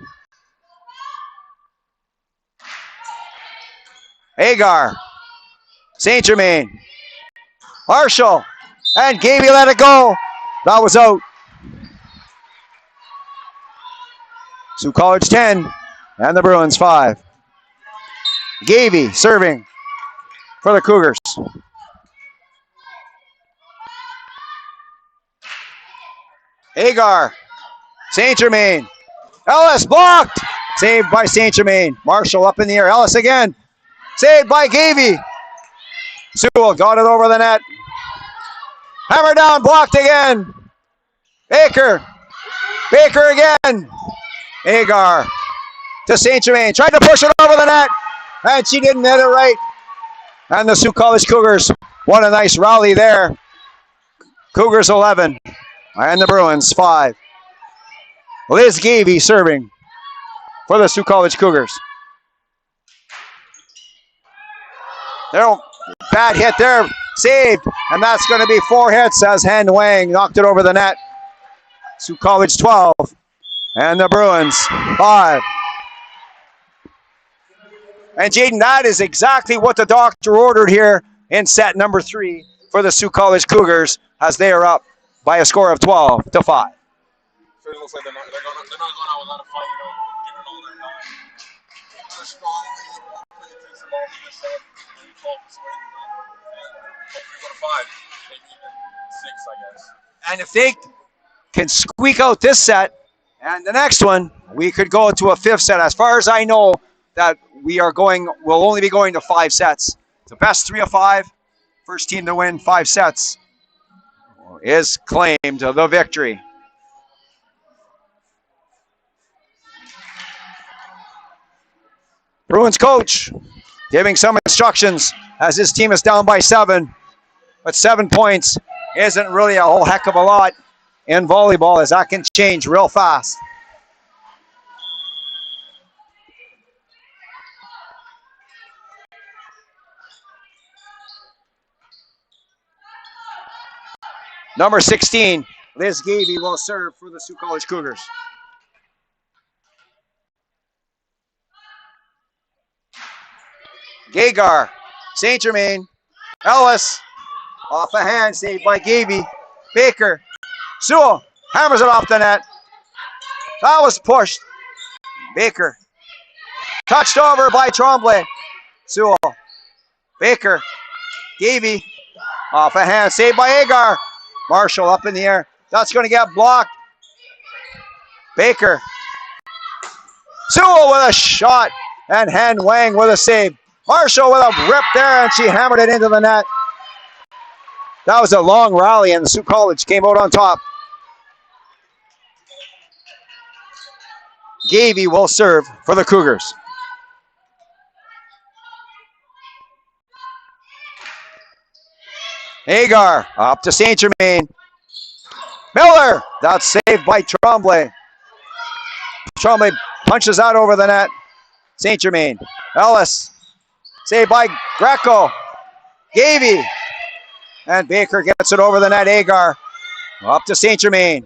Agar, St. Germain, Marshall. And Gavey let it go. That was out. Sioux College 10 and the Bruins 5. Gavey serving for the Cougars. Agar. St. Germain. Ellis blocked. Saved by St. Germain. Marshall up in the air. Ellis again. Saved by Gavey. Sewell got it over the net. Hammer down. Blocked again. Baker. Baker again. Agar to St. Germain. Tried to push it over the net. And she didn't hit it right. And the Sioux College Cougars won a nice rally there. Cougars 11 and the Bruins 5. Liz Gavey serving for the Sioux College Cougars. There, bad hit there, saved, and that's going to be 4 hits as Hen Wang knocked it over the net. Sioux College 12 and the Bruins 5. And Jaden, that is exactly what the doctor ordered here in set number 3 for the Sioux College Cougars as they are up by a score of 12-5. So it looks like they're not going out without a fight, given all their time. They're strong, hopefully it takes them all to this set, maybe 12 to win, and hopefully go to 5, maybe even 6, I guess. And if they can squeak out this set and the next one, we could go to a 5th set. As far as I know, that we'll only be going to 5 sets. The best 3 of 5, first team to win 5 sets is claimed the victory. Bruins coach giving some instructions as his team is down by 7. But 7 points isn't really a whole heck of a lot in volleyball, as that can change real fast. Number 16, Liz Gavey will serve for the Sioux College Cougars. Gagar, St. Germain, Ellis, off a hand, saved by Gavey. Baker, Sewell, hammers it off the net. That was pushed. Baker, touched over by Tremblay. Sewell, Baker, Gavey, off a hand, saved by Agar. Marshall up in the air. That's going to get blocked. Baker. Sewell with a shot. And Han Wang with a save. Marshall with a rip there, and she hammered it into the net. That was a long rally, and the Sioux College came out on top. Gavey will serve for the Cougars. Agar up to St. Germain. Miller, that's saved by Tremblay. Tremblay punches that over the net. St. Germain. Ellis, saved by Greco. Gavey. And Baker gets it over the net. Agar up to St. Germain.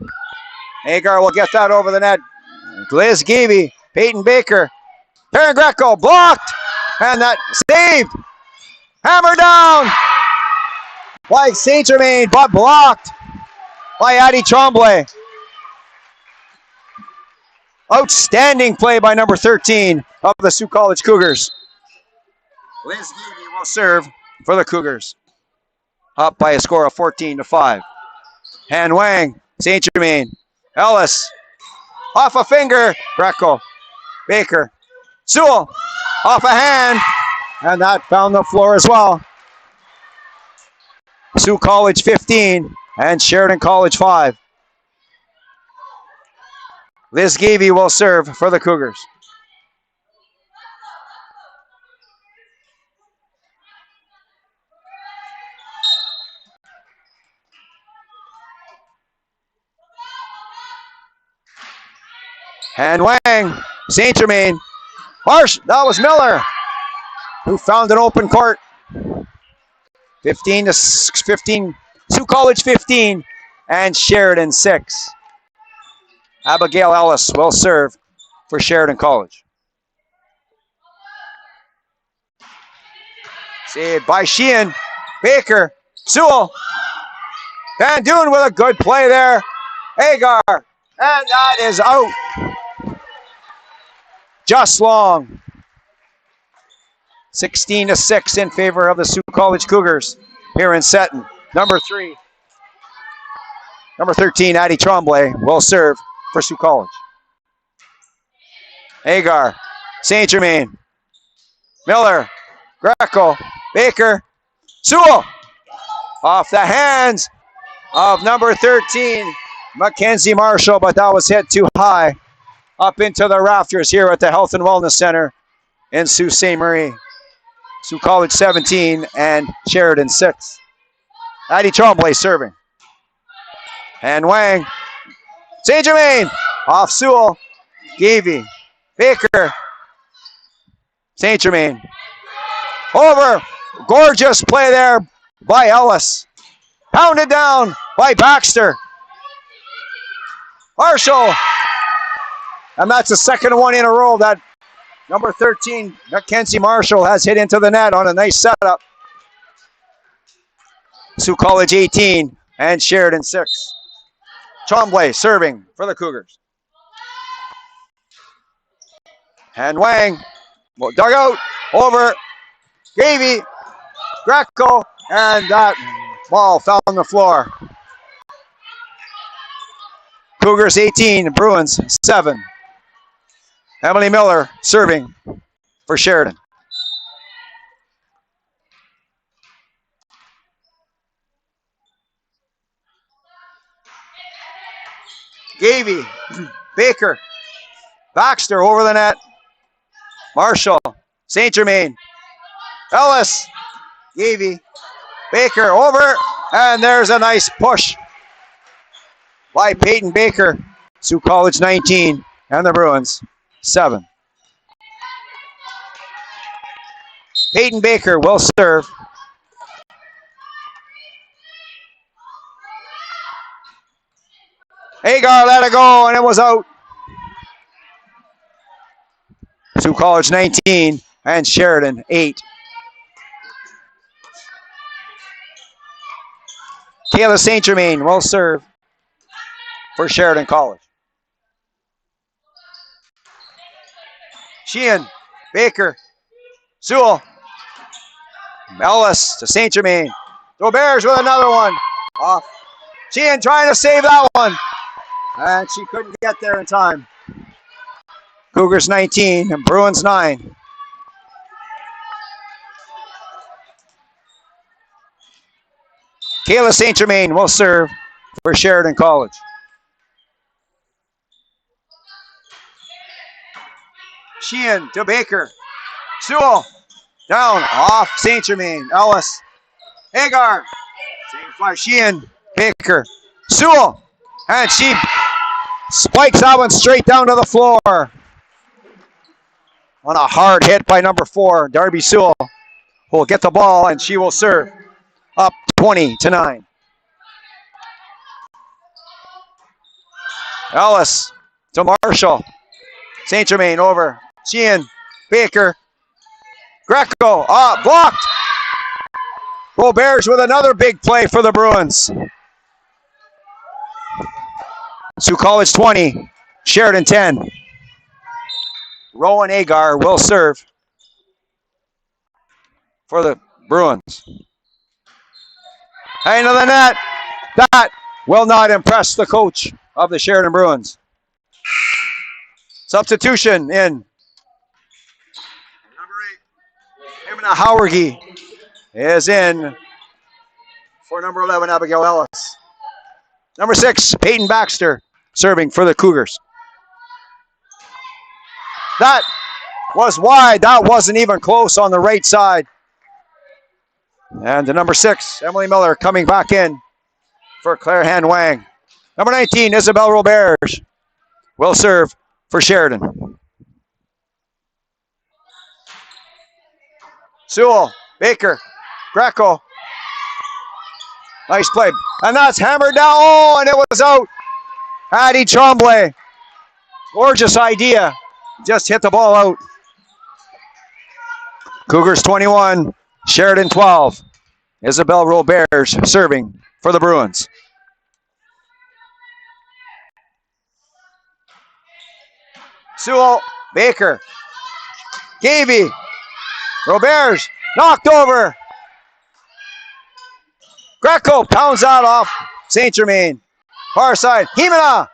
Agar will get that over the net. Liz Gavey, Peyton Baker. Karen Greco blocked. And that saved. Hammer down by St. Germain, but blocked by Addie Tremblay. Outstanding play by number 13 of the Sioux College Cougars. Liz Gavey will serve for the Cougars. Up by a score of 14-5. Han Wang, St. Germain, Ellis, off a finger, Greco, Baker, Sewell, off a hand, and that found the floor as well. Sioux College 15 and Sheridan College 5. Liz Gavey will serve for the Cougars. And Wang, St. Germain, Marsh, that was Miller, who found an open court. 15-15, Sioux College 15 and Sheridan 6. Abigail Ellis will serve for Sheridan College. Saved by Sheehan. Baker Sewell. Van Duyn with a good play there. Hagar. And that is out. Just long. 16-6 in favor of the Sault College Cougars here in Seton. Number 13, Addie Tremblay will serve for Sault College. Hagar, St. Germain, Miller, Greco, Baker, Sewell. Off the hands of number 13, Mackenzie Marshall, but that was hit too high up into the rafters here at the Health and Wellness Center in Sault Ste. Marie. Sault College 17 and Sheridan 6. Addie Tremblay serving. And Wang. St. Germain off Sewell. Gavey. Baker. St. Germain. Over. Gorgeous play there by Ellis. Pounded down by Baxter. Marshall. And that's the second one in a row that number 13, Mackenzie Marshall, has hit into the net on a nice setup. Sault College 18 and Sheridan 6. Tremblay serving for the Cougars. And Wang, dug out, over, Gavey, Greco, and that ball fell on the floor. Cougars 18, Bruins 7. Emily Miller serving for Sheridan. Gavey, Baker, Baxter over the net. Marshall, St. Germain, Ellis, Gavey, Baker over, and there's a nice push by Peyton Baker. Sault College 19 and the Bruins 7. Peyton Baker will serve. Hagar let it go, and it was out. Sault College 19 and Sheridan 8. Kayla St. Germain will serve for Sheridan College. Sheehan, Baker, Sewell, Ellis to St. Germain. Roberts with another one. Off. Sheehan trying to save that one. And she couldn't get there in time. Cougars 19 and Bruins 9. Kayla St. Germain will serve for Sheridan College. Sheehan to Baker. Sewell. Down. Off St. Germain. Ellis. Hagar. Same fly. Sheehan. Baker. Sewell. And she spikes that one straight down to the floor. On a hard hit by number 4, Darby Sewell, who will get the ball, and she will serve up 20-9. Ellis to Marshall. St. Germain over. Sheehan, Baker, Greco, blocked. Roberts with another big play for the Bruins. Sault College 20, Sheridan 10. Rowan Agar will serve for the Bruins. Into the net. That will not impress the coach of the Sheridan Bruins. Substitution in. Number 8, Himna Howergy is in for number 11, Abigail Ellis. Number 6, Peyton Baxter serving for the Cougars. That was wide. That wasn't even close on the right side. And the number 6, Emily Miller, coming back in for Claire Han Wang. Number 19, Isabel Roberge, will serve for Sheridan. Sewell, Baker, Greco. Nice play. And that's hammered down. Oh, and it was out. Addie Tremblay. Gorgeous idea. Just hit the ball out. Cougars 21, Sheridan 12. Isabel Roberts serving for the Bruins. Sewell, Baker, Gavey, Roberts, knocked over. Greco pounds that off St. Germain. Far side, Jimena,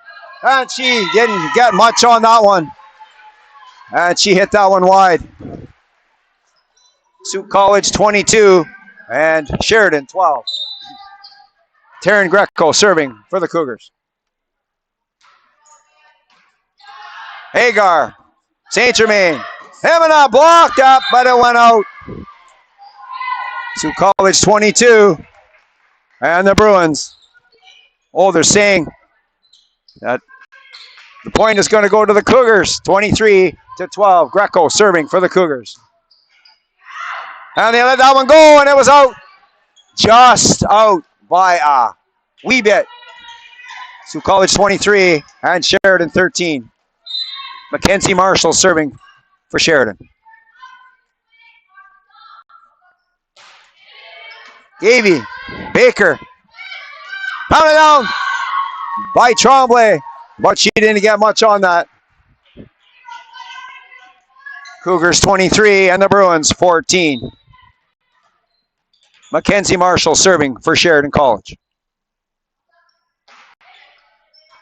and she didn't get much on that one. And she hit that one wide. Sault College 22 and Sheridan 12. Taryn Greco serving for the Cougars. Hagar, St. Germain. Jimena blocked up, but it went out. Sault College 22 and the Bruins. Oh, they're saying that the point is going to go to the Cougars. 23-12. Greco serving for the Cougars. And they let that one go, and it was out. Just out by a wee bit. Sault College 23 and Sheridan 13. Mackenzie Marshall serving for Sheridan. Gavey, Baker, pounded down by Tremblay, but she didn't get much on that. Cougars 23 and the Bruins 14. Mackenzie Marshall serving for Sheridan College.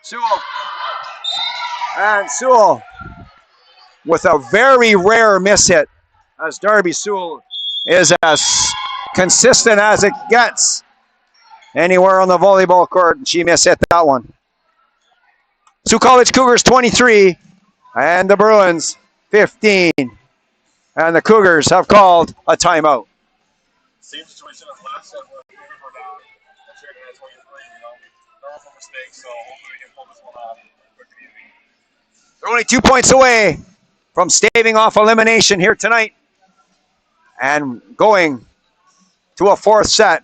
Sewell. And Sewell with a very rare miss hit, as Darby Sewell is as consistent as it gets anywhere on the volleyball court, and she missed hit that one. Sault College Cougars 23 and the Bruins 15. And the Cougars have called a timeout. Same situation as last set where we were down. I'm sure that's 23, They're all for mistakes, so hopefully we can pull this one off quick and easy. They're only 2 points away from staving off elimination here tonight and going to a fourth set.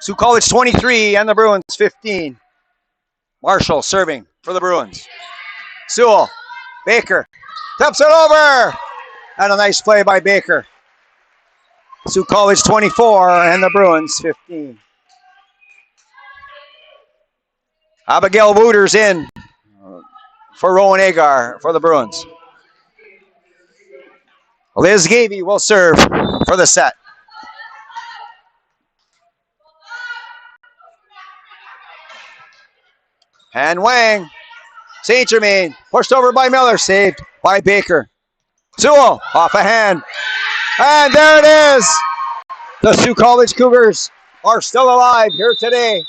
Sault College 23 and the Bruins 15. Marshall serving for the Bruins. Sewell, Baker, tips it over. And a nice play by Baker. Sault College 24 and the Bruins 15. Abigail Wooters in for Rowan Agar for the Bruins. Liz Gavey will serve for the set. And Wang, St. Germain, pushed over by Miller, saved by Baker. Sewell, off a hand. And there it is. The Sault College Cougars are still alive here today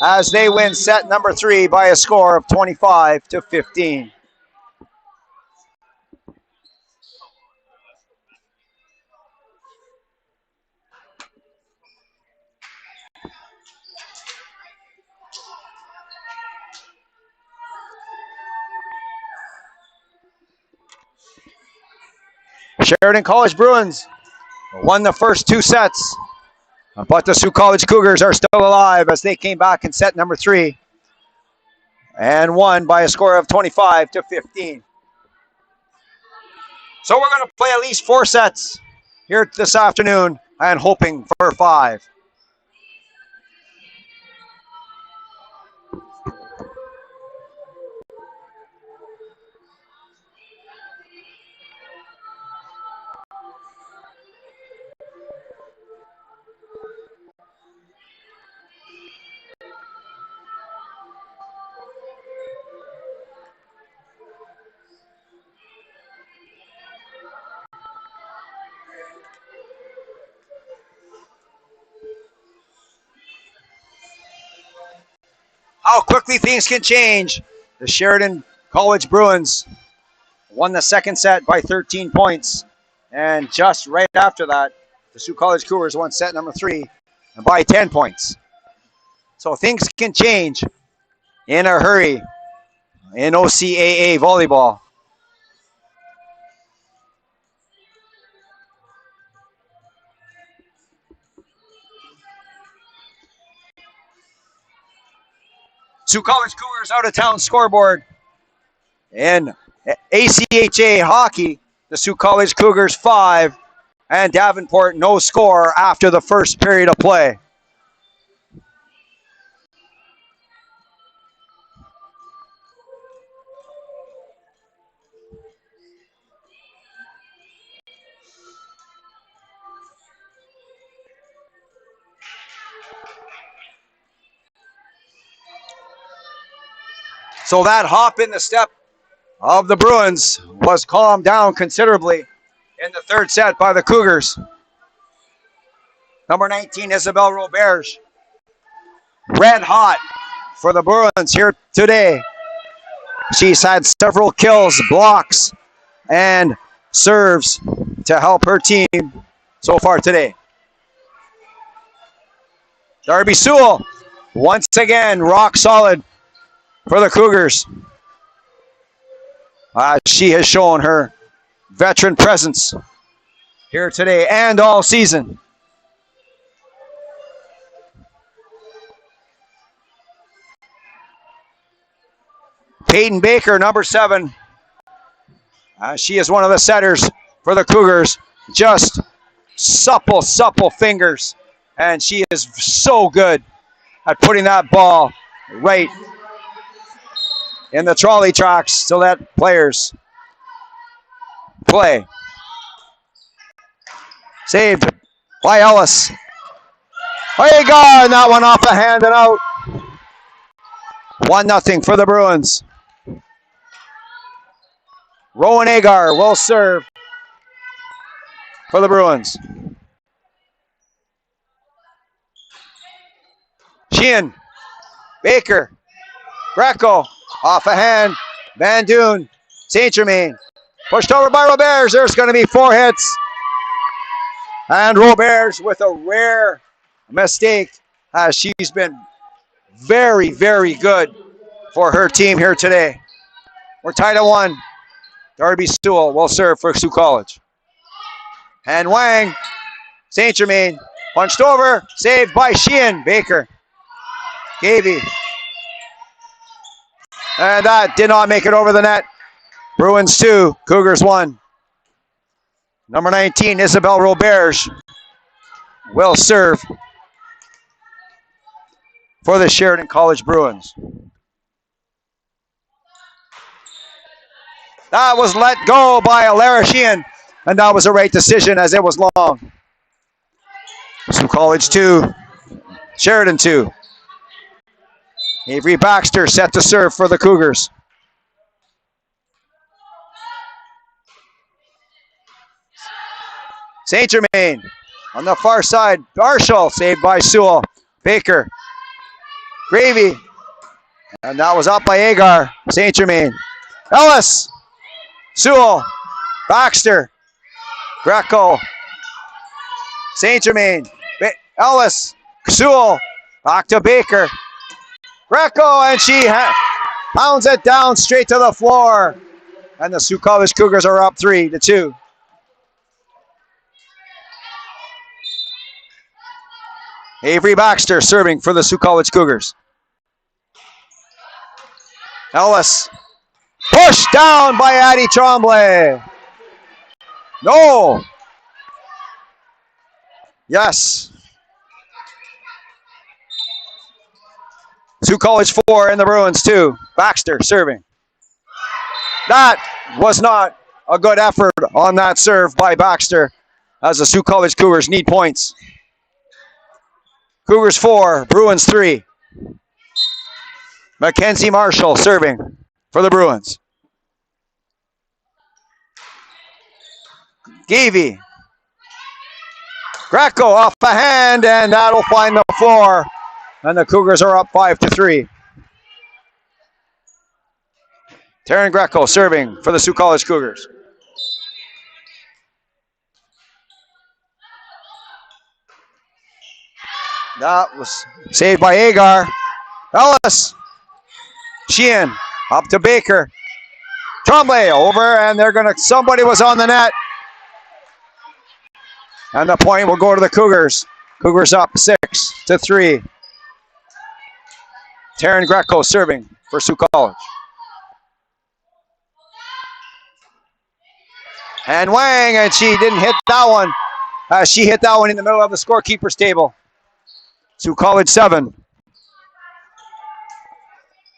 as they win set number 3 by a score of 25-15. Sheridan College Bruins won the first 2 sets, but the Sault College Cougars are still alive as they came back in set number 3 and won by a score of 25-15. So we're going to play at least 4 sets here this afternoon and hoping for 5. How quickly things can change. The Sheridan College Bruins won the second set by 13 points. And just right after that, the Sault College Cougars won set number 3 by 10 points. So things can change in a hurry in OCAA volleyball. Sault College Cougars out of town scoreboard. In ACHA hockey, the Sault College Cougars 5 and Davenport no score after the first period of play. So that hop in the step of the Bruins was calmed down considerably in the third set by the Cougars. Number 19, Isabelle Roberge, red hot for the Bruins here today. She's had several kills, blocks, and serves to help her team so far today. Darby Sewell, once again, rock solid for the Cougars. She has shown her veteran presence here today and all season. Peyton Baker, number 7. She is one of the setters for the Cougars. Just supple fingers. And she is so good at putting that ball right in the trolley tracks to let players play. Saved by Ellis. Hagar, and that one off the hand and out. 1-0 for the Bruins. Rowan Hagar will serve for the Bruins. Sheehan, Baker, Greco, off a hand, Van Doon, St. Germain. Pushed over by Roberge. There's going to be 4 hits. And Roberge with a rare mistake. She's been very, very good for her team here today. We're tied at 1. Darby Sewell will serve for Sault College. And Wang, St. Germain, punched over, saved by Sheehan. Baker, Gavey. And that did not make it over the net. Bruins 2, Cougars 1. Number 19, Isabelle Roberge, will serve for the Sheridan College Bruins. That was let go by Alara Sheehan, and that was a right decision as it was long. Sault College 2, Sheridan 2. Avery Baxter set to serve for the Cougars. St. Germain on the far side. Marshall saved by Sewell. Baker. Gravy. And that was up by Hagar. St. Germain. Ellis. Sewell. Baxter. Greco. St. Germain. Ellis. Sewell. Back to Baker. Greco, and she pounds it down straight to the floor. And the Sault College Cougars are up 3-2. Avery Baxter serving for the Sault College Cougars. Ellis. Pushed down by Addie Tremblay. No. Yes. Sault College 4 and the Bruins 2. Baxter serving. That was not a good effort on that serve by Baxter as the Sault College Cougars need points. Cougars 4, Bruins 3. Mackenzie Marshall serving for the Bruins. Gavey. Greco off the hand, and that'll find the floor. And the Cougars are up 5-3. Taryn Greco serving for the Sioux College Cougars. That was saved by Agar. Ellis. Sheehan up to Baker. Tremblay over, and somebody was on the net. And the point will go to the Cougars. Cougars up 6-3. Taryn Greco serving for Sioux College. And Wang, and she didn't hit that one. She hit that one in the middle of the scorekeeper's table. Sioux College 7.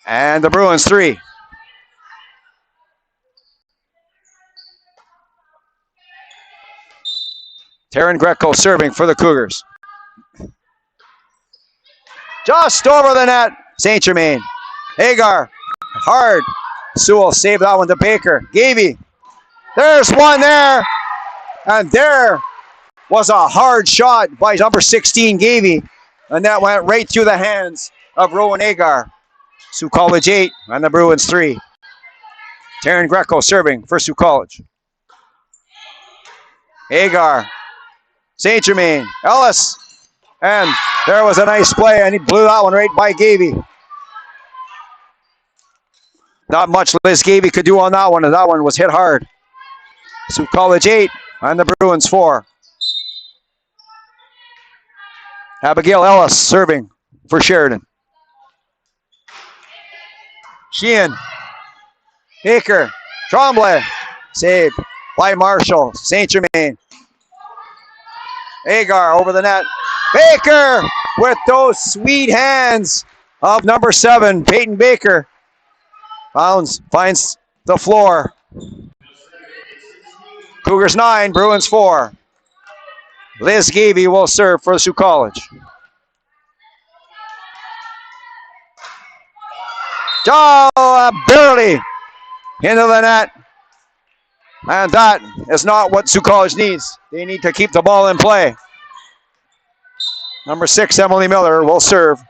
And the Bruins 3. Taryn Greco serving for the Cougars. Just over the net, St. Germain. Agar, hard. Sewell saved that one to Baker. Gavey. There's one there. And there was a hard shot by number 16, Gavey. And that went right through the hands of Rowan Agar. Sioux College 8 and the Bruins 3. Taryn Greco serving for Sioux College. Agar. St. Germain. Ellis. And there was a nice play, and he blew that one right by Gavey. Not much Liz Gavey could do on that one, and that one was hit hard. Sioux College 8 and the Bruins 4. Abigail Ellis serving for Sheridan. Sheehan. Baker. Tremblay. Saved by Marshall. St. Germain. Agar over the net. Baker with those sweet hands of number 7, Peyton Baker. Finds the floor. Cougars 9, Bruins 4. Liz Gavey will serve for Sioux College. Barely into the net. And that is not what Sioux College needs. They need to keep the ball in play. Number 6, Emily Miller, will serve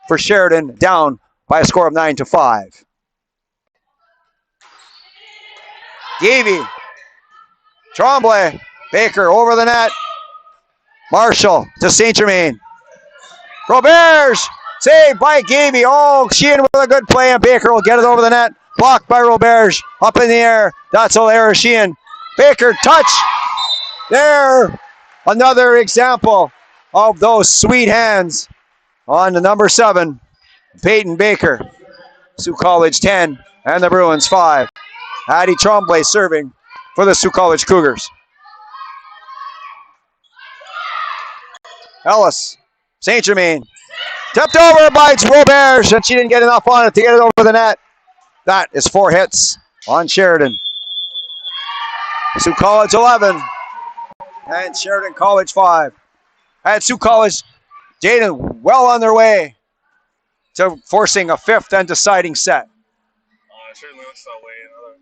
for Sheridan, down by a score of 9-5. Gavey. Tremblay. Baker over the net. Marshall to St. Germain. Roberge. Saved by Gavey. Oh, Sheehan with a good play, and Baker will get it over the net. Blocked by Roberge. Up in the air. That's all error. Sheehan. Baker touch. There. Another example of those sweet hands on the number 7, Peyton Baker. Sioux College 10 and the Bruins 5. Addie Tremblay serving for the Sioux College Cougars. Ellis. St. Germain. Tipped over by Roberge, and she didn't get enough on it to get it over the net. That is 4 hits on Sheridan. Sioux College 11 and Sheridan College 5. And Sioux College, Jaden, well on their way to forcing a 5th and deciding set. It certainly looks that way. Another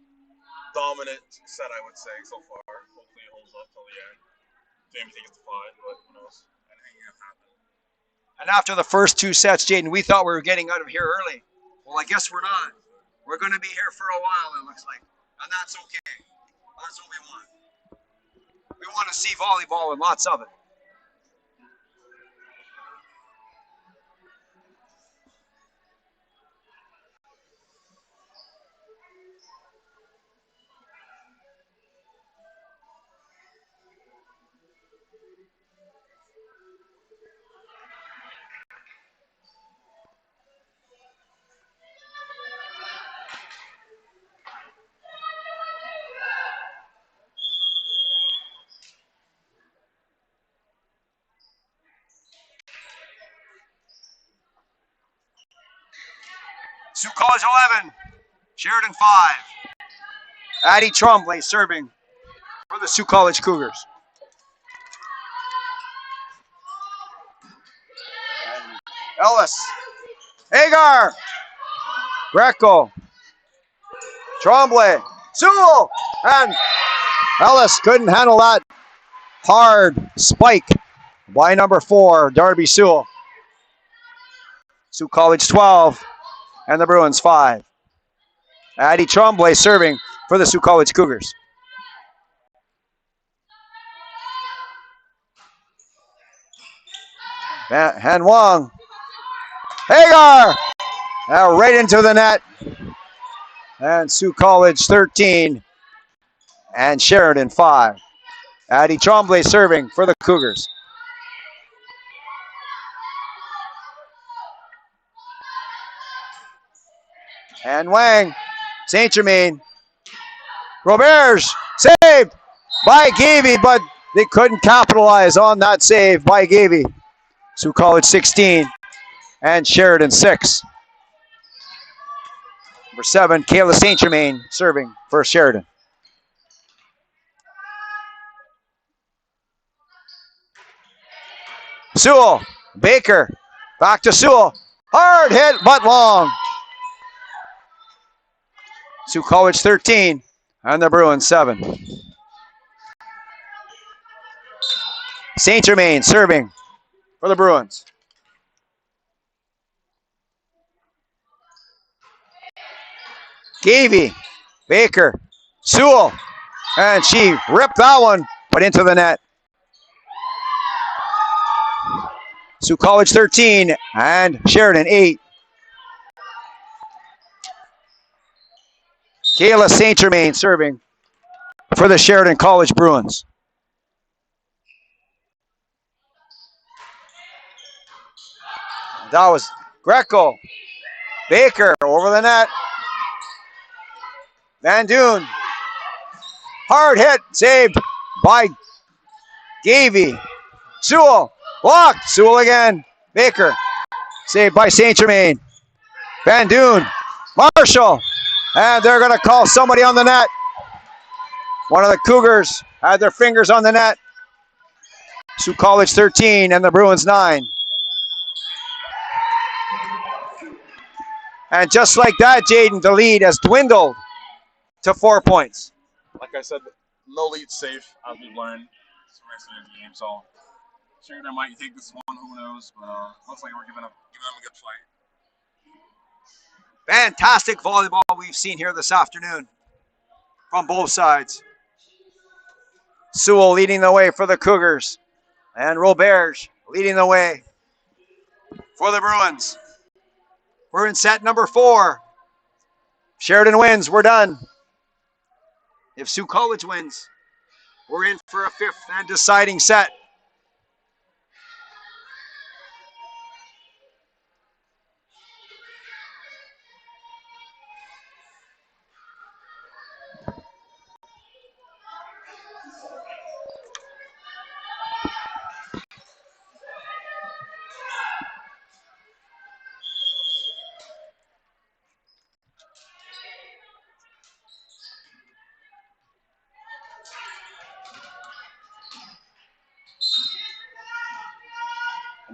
dominant set, I would say, so far. Hopefully it holds up till the end. James think it's 5, but who knows? Anything can happen. And after the first 2 sets, Jaden, we thought we were getting out of here early. Well, I guess we're not. We're going to be here for a while, it looks like. And that's okay. That's what we want. We want to see volleyball and lots of it. Sioux College 11, Sheridan 5. Addie Tremblay serving for the Sioux College Cougars. And Ellis. Agar. Greco. Tremblay. Sewell. And Ellis couldn't handle that hard spike by number 4, Darby Sewell. Sioux College 12. And the Bruins 5. Addie Tremblay serving for the Sioux College Cougars. Han Wong. Hagar! Right into the net. And Sioux College 13 and Sheridan 5. Addie Tremblay serving for the Cougars. And Wang. St. Germain. Roberge saved by Gavey, but they couldn't capitalize on that save by Gavey. Sioux College 16 and Sheridan 6. Number 7, Kayla St. Germain serving for Sheridan. Sewell, Baker, back to Sewell. Hard hit, but long. Sioux College 13 and the Bruins 7. St. Germain serving for the Bruins. Gavey, Baker, Sewell, and she ripped that one, but into the net. Sioux College 13 and Sheridan 8. Kayla St. Germain serving for the Sheridan College Bruins. That was Greco. Baker over the net. Van Doon. Hard hit, saved by Gavey. Sewell, blocked. Sewell again. Baker, saved by St. Germain. Van Doon, Marshall, and they're going to call somebody on the net. One of the Cougars had their fingers on the net. Sioux College 13 and the Bruins 9. And just like that, Jaden, the lead has dwindled to 4 points. Like I said, no lead safe, as we've learned. It's the rest of the game, so Sheridan might take this one, who knows, but looks like we're giving them a good fight. Fantastic volleyball we've seen here this afternoon from both sides. Sewell leading the way for the Cougars, and Roberge leading the way for the Bruins. We're in set number 4. Sheridan wins, we're done. If Sioux College wins, we're in for a 5th and deciding set.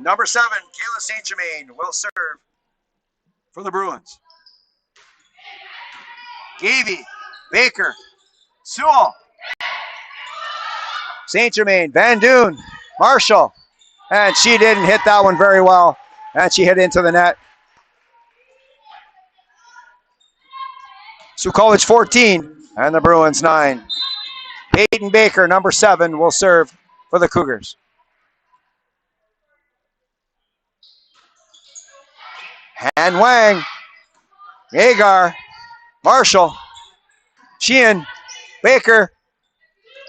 Number 7, Kayla St. Germain will serve for the Bruins. Gavey, Baker, Sewell, St. Germain, Van Doon, Marshall, and she didn't hit that one very well, and she hit into the net. Sioux College 14 and the Bruins 9. Peyton Baker, number 7, will serve for the Cougars. Han Wang, Agar, Marshall, Sheehan, Baker,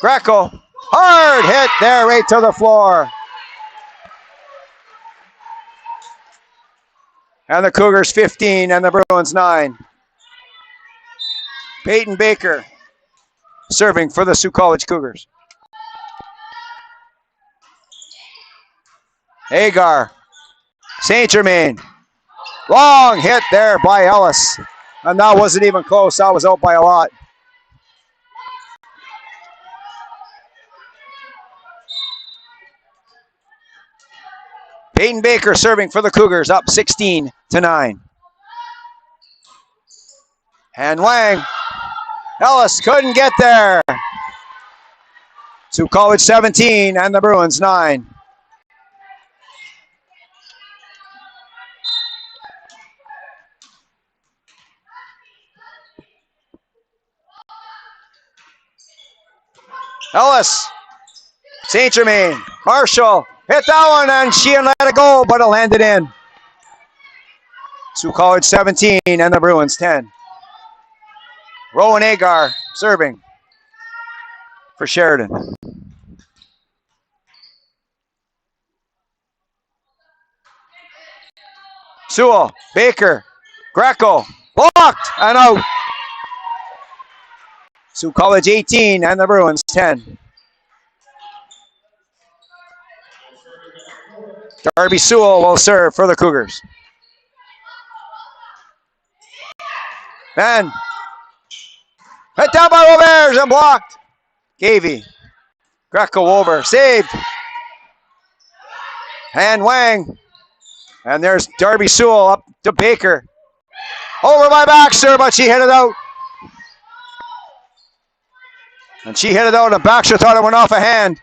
Greco. Hard hit there right to the floor. And the Cougars 15 and the Bruins 9. Peyton Baker serving for the Sioux College Cougars. Agar, St. Germain. Long hit there by Ellis. And that wasn't even close. That was out by a lot. Peyton Baker serving for the Cougars, up 16-9. And Wang. Ellis couldn't get there. Sioux College 17 and the Bruins 9. Ellis. St. Germain. Marshall. Hit that one, and Sheehan let it go, but it landed in. Sault College 17 and the Bruins 10. Rowan Agar serving for Sheridan. Sewell, Baker, Greco, blocked and out. Sault College 18 and the Bruins 10. Darby Sewell will serve for the Cougars. Ben. Hit down by Roberts and blocked. Gavey. Greco over. Saved. And Wang. And there's Darby Sewell up to Baker. Over by Baxter, but she hit it out. And she hit it out, and Baxter thought it went off a hand.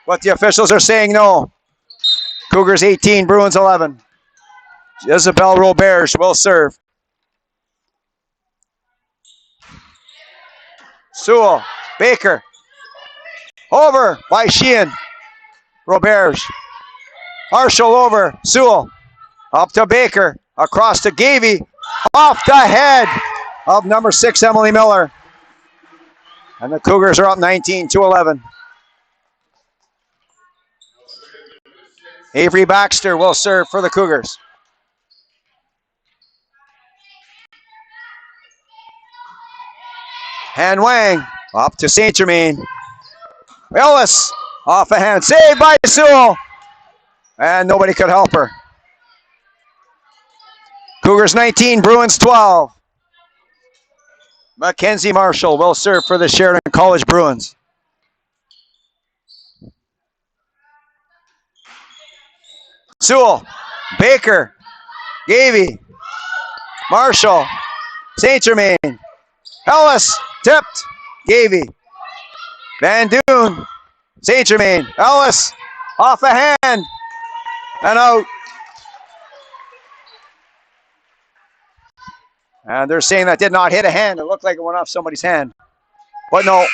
But the officials are saying no. Cougars 18, Bruins 11. Isabel Roberts will serve. Sewell, Baker. Over by Sheehan. Roberts. Marshall over. Sewell. Up to Baker. Across to Gavey. Off the head of number 6, Emily Miller. And the Cougars are up 19-11. Avery Baxter will serve for the Cougars. And Wang up to St. Germain. Ellis off a hand. Saved by Sewell. And nobody could help her. Cougars 19, Bruins 12. Mackenzie Marshall will serve for the Sheridan College Bruins. Sewell, Baker, Gavey, Marshall, St. Germain, Ellis, tipped, Gavey, Van Doon, St. Germain, Ellis, off a hand, and out. And they're saying that did not hit a hand. It looked like it went off somebody's hand. But no.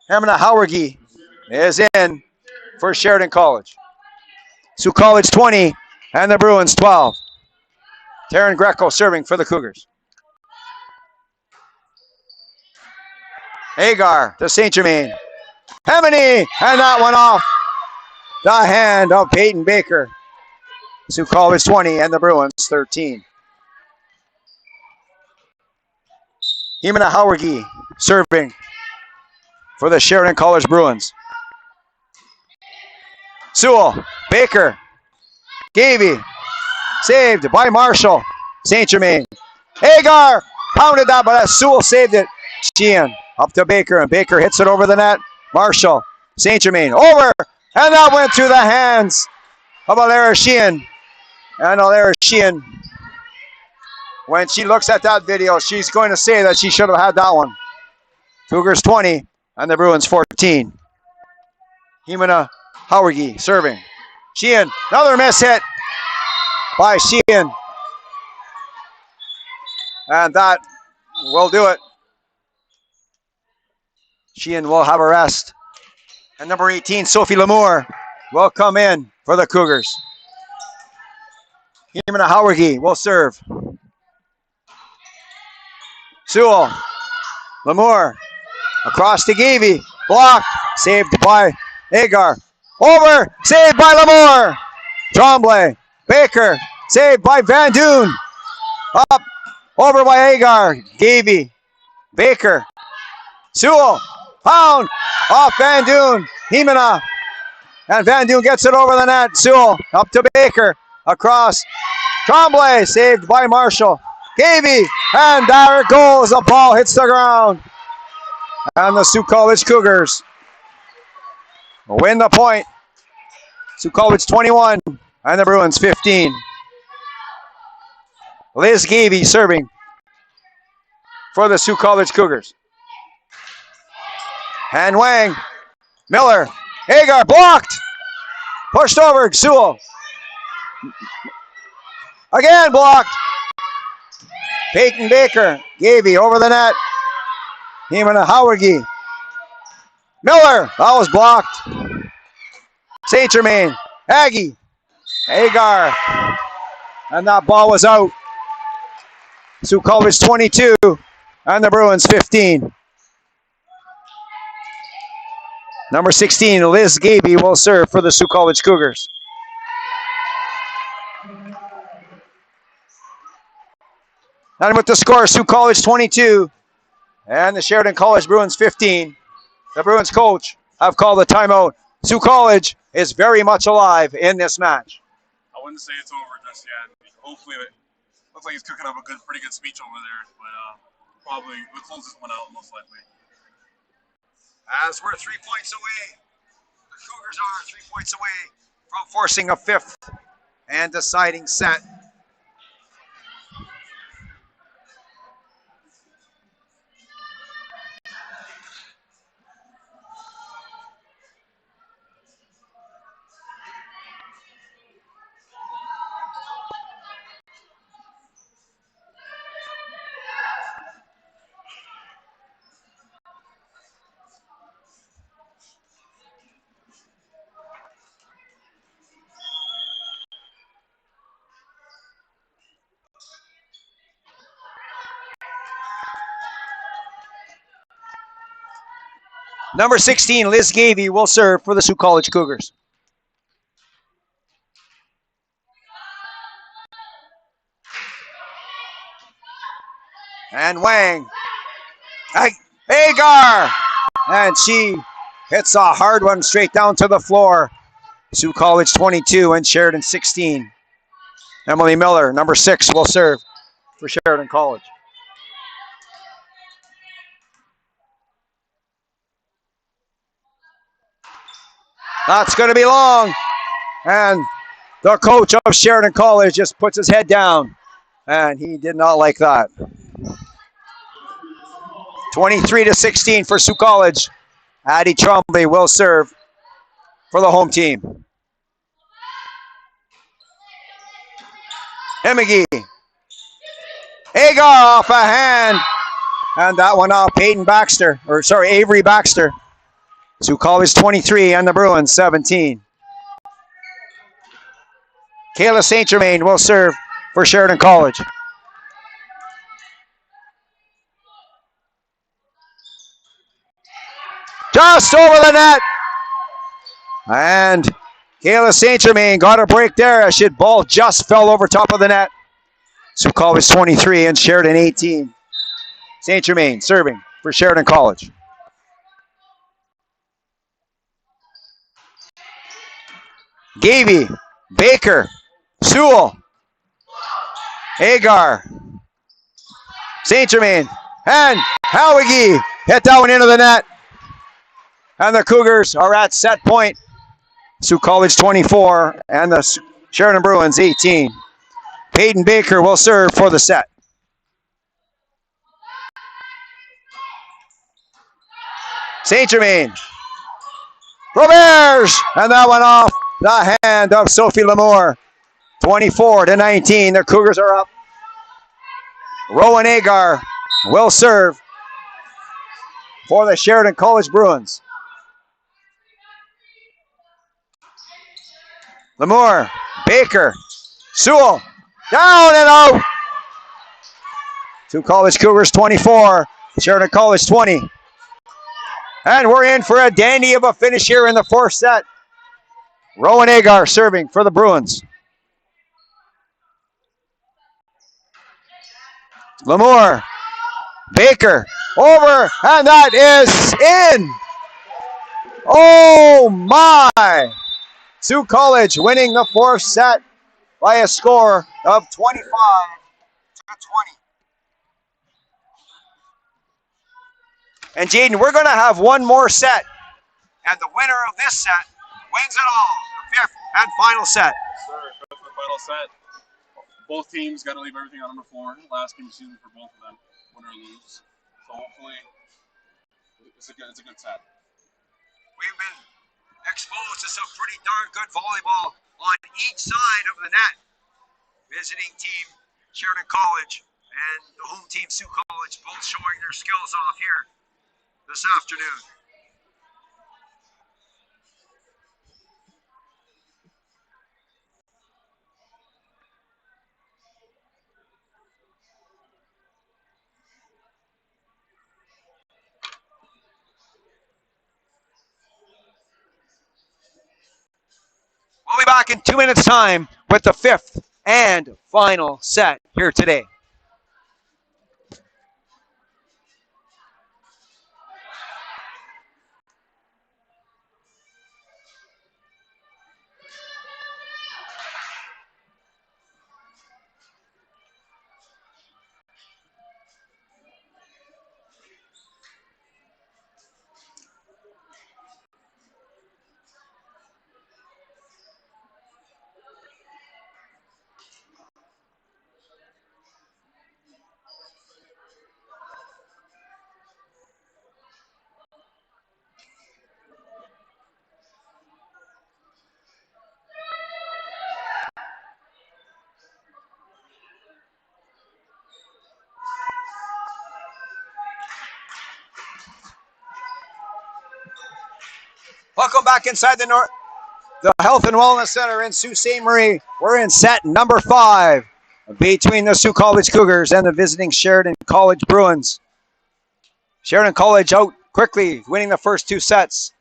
Hermina Howergy is in for Sheridan College. Sault College 20 and the Bruins 12. Taryn Greco serving for the Cougars. Agar to St. Germain. Hemany, and that one off the hand of Peyton Baker. Sault College 20 and the Bruins 13. Hemina Howergy serving for the Sheridan College Bruins. Sewell, Baker, Gavey, saved by Marshall, St. Germain. Agar pounded that, but Sewell saved it. Sheehan up to Baker, and Baker hits it over the net. Marshall, St. Germain, over, and that went through the hands of Alara Sheehan. And Alara Sheehan, when she looks at that video, she's going to say that she should have had that one. Cougars 20 and the Bruins 14. Hemina Howergy serving. Sheehan, another miss hit by Sheehan. And that will do it. Sheehan will have a rest. And number 18, Sophie Lamour, will come in for the Cougars. Hemina Howergy will serve. Sewell, Lamour, across to Gavey, blocked, saved by Agar. Over, saved by Lamour. Tremblay, Baker, saved by Van Doon. Up, over by Agar, Gavey, Baker, Sewell, pound, off Van Doon, Hemina, and Van Doon gets it over the net. Sewell, up to Baker, across, Tremblay, saved by Marshall. Gavey, and there it goes. The ball hits the ground. And the Sault College Cougars win the point. Sault College 21 and the Bruins 15. Liz Gavey serving for the Sault College Cougars. And Wang, Miller, Agar blocked. Pushed over, Sewell. Again blocked. Peyton Baker, Gavey over the net. Heeman and Howargy. Miller, that was blocked. St. Germain, Aggie, Agar, and that ball was out. Sioux College 22 and the Bruins 15. Number 16, Liz Gaby will serve for the Sioux College Cougars. And with the score, Sioux College 22 and the Sheridan College Bruins 15. The Bruins coach have called a timeout. Sioux College is very much alive in this match. I wouldn't say it's over just yet. Hopefully, it looks like he's cooking up a pretty good speech over there. But probably we'll close this one out most likely. As we're 3 points away, the Cougars are 3 points away from forcing a fifth and deciding set. Number 16, Liz Gaby will serve for the Sioux College Cougars. And Wang. Agar! And she hits a hard one straight down to the floor. Sioux College 22 and Sheridan 16. Emily Miller, number 6, will serve for Sheridan College. That's going to be long. And the coach of Sheridan College just puts his head down. And he did not like that. 23-16 for Sioux College. Addie Trombley will serve for the home team. Hemigee. Agar off a hand. And that one off Avery Baxter. Sioux College 23 and the Bruins 17. Kayla St. Germain will serve for Sheridan College. Just over the net. And Kayla St. Germain got a break there as the ball just fell over top of the net. Sioux College 23 and Sheridan 18. St. Germain serving for Sheridan College. Gaby, Baker, Sewell, Agar, St. Germain, and Howigie hit that one into the net. And the Cougars are at set point. Sioux College 24 and the Sheridan Bruins 18. Peyton Baker will serve for the set. St. Germain. Roberge! And that one off the hand of Sophie Lamour. 24-19. The Cougars are up. Rowan Agar will serve for the Sheridan College Bruins. Lamour, Baker, Sewell, down and out. Sioux College Cougars 24, Sheridan College 20. And we're in for a dandy of a finish here in the fourth set. Rowan Agar serving for the Bruins. Lamour, Baker, over, and that is in. Oh my! Sioux College winning the fourth set by a score of 25-20. And Jaden, we're going to have one more set. And the winner of this set wins it all. The fifth and final set. Yes, sir. Fifth and final set. Both teams got to leave everything on number 4. Last game of the season for both of them, win or lose. So hopefully, it's a good set. We've been exposed to some pretty darn good volleyball on each side of the net. Visiting team Sheridan College and the home team Sioux College both showing their skills off here. this afternoon. We'll be back in 2 minutes' time with the fifth and final set here today. Welcome back inside the Health and Wellness Center in Sault Ste. Marie. We're in set number 5 between the Sault College Cougars and the visiting Sheridan College Bruins. Sheridan College out quickly, winning the first 2 sets.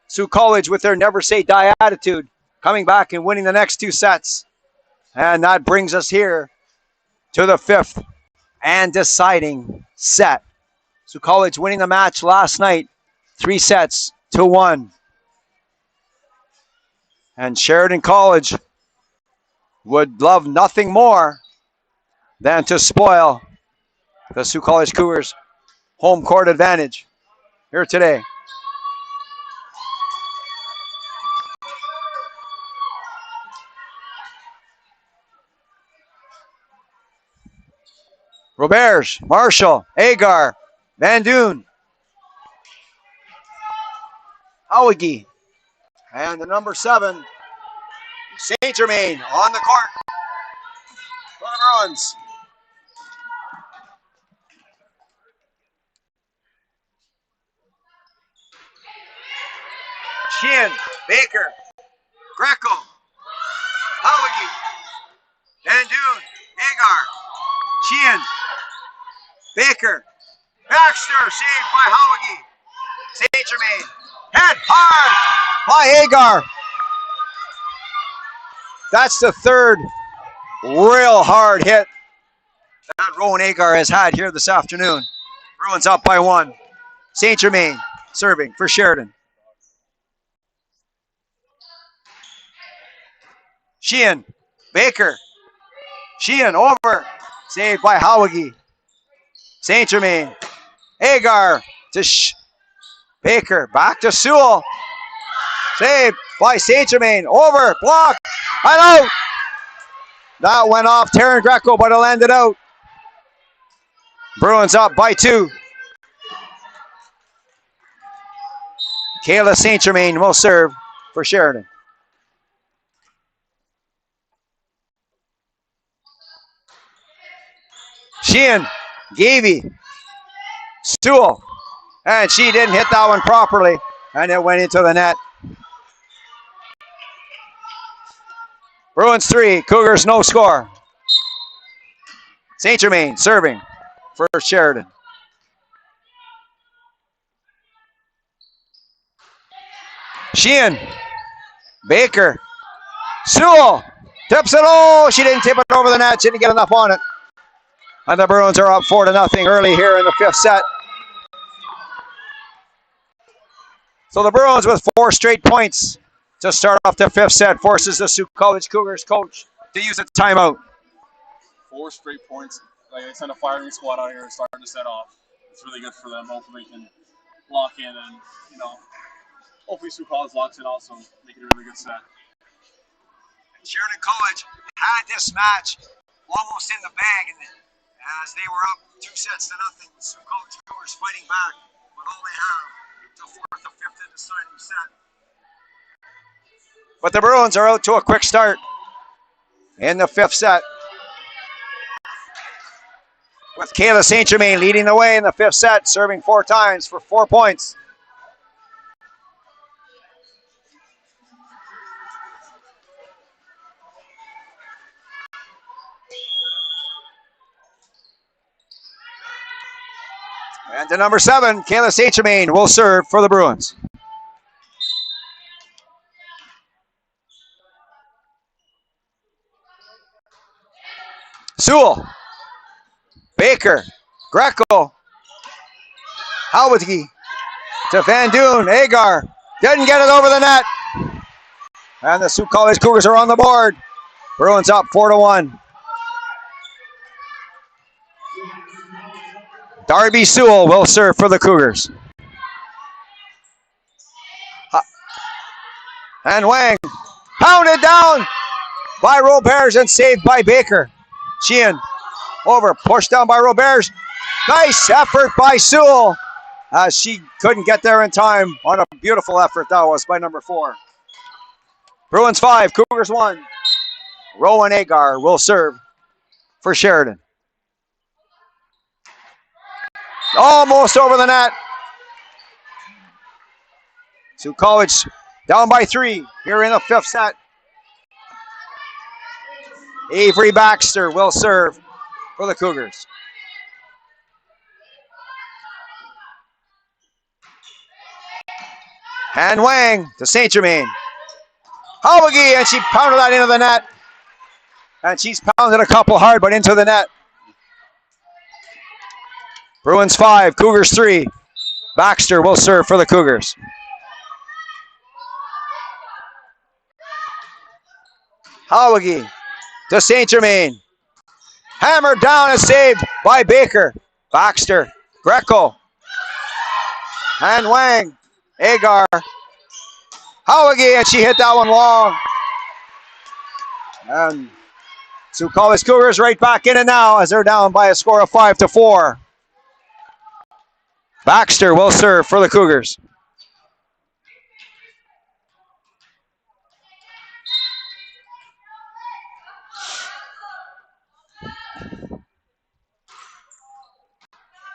Sault College with their never say die attitude, coming back and winning the next 2 sets. And that brings us here to the 5th and deciding set. Sault College winning the match last night, 3-1. And Sheridan College would love nothing more than to spoil the Sault College Cougars' home court advantage here today. Roberge, Marshall, Agar, Van Doon, Howigi, and the number 7, Saint Germain on the court for the Bruins. Sheehan, Baker, Greco, Howigi, Van Doon, Agar, Sheehan, Baker, Baxter, saved by Howigi, Saint Germain, head hard by Agar. That's the third real hard hit that Rowan Agar has had here this afternoon. Bruins up by 1. Saint Germain serving for Sheridan. Sheehan, Baker, Sheehan over, saved by Howigi. Saint Germain, Agar to Baker, back to Sewell, saved by Saint Germain, over, blocked, and out. That went off Taryn Greco, but it landed out. Bruins up by 2. Kayla Saint Germain will serve for Sheridan. Sheehan, Gavey, Sewell, and she didn't hit that one properly, and it went into the net. Bruins 3, Cougars no score. Saint Germain serving for Sheridan. Sheehan, Baker, Sewell, tips it. Oh, she didn't tip it over the net. She didn't get enough on it. And the Bruins are up 4-0 early here in the 5th set. So the Bruins with 4 straight points to start off the 5th set forces the Sault College Cougars coach to use a timeout. 4 straight points. Like I sent a firing squad out here starting to set off. It's really good for them. Hopefully they can lock in and, hopefully Sault College locks in also, make it a really good set. Sheridan College had this match almost in the bag, and as they were up 2-0, Sault College Cougars fighting back with all they have to 4th or 5th in the deciding set. But the Bruins are out to a quick start in the 5th set. with Kayla St. Germain leading the way in the 5th set, serving 4 times for 4 points. And to number 7, Kayla St. Germain will serve for the Bruins. Sewell, Baker, Greco, Halwitke to Van Doon, Agar, didn't get it over the net. And the Sault College Cougars are on the board. Bruins up 4-1. Darby Sewell will serve for the Cougars. And Wang pounded down by Roberts and saved by Baker. Sheehan over, pushed down by Roberts. Nice effort by Sewell. She couldn't get there in time on a beautiful effort that was by number 4. Bruins 5, Cougars 1. Rowan Agar will serve for Sheridan. Almost over the net. Sault College down by 3 here in the 5th set. Avery Baxter will serve for the Cougars. And Wang to St. Germain. Halwitke, and she pounded that into the net. And she's pounded a couple hard, but into the net. Bruins 5, Cougars 3. Baxter will serve for the Cougars. Halwitke to St. Germain. Hammered down and saved by Baker. Baxter, Greco, and Wang. Agar. Halwitke, and she hit that one long. And Sault College Cougars right back in it now as they're down by a score of 5-4. Baxter will serve for the Cougars.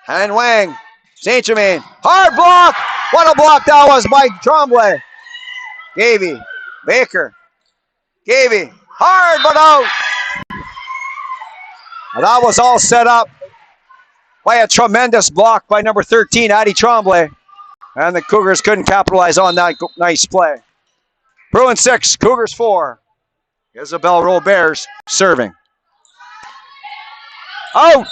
And Wang, St. Germain, hard block. What a block that was by Tremblay. Gavey, Baker, Gavey, hard but out. And that was all set up by a tremendous block by number 13, Addie Tremblay. And the Cougars couldn't capitalize on that nice play. Bruins 6, Cougars 4. Isabel Roberts serving. Out!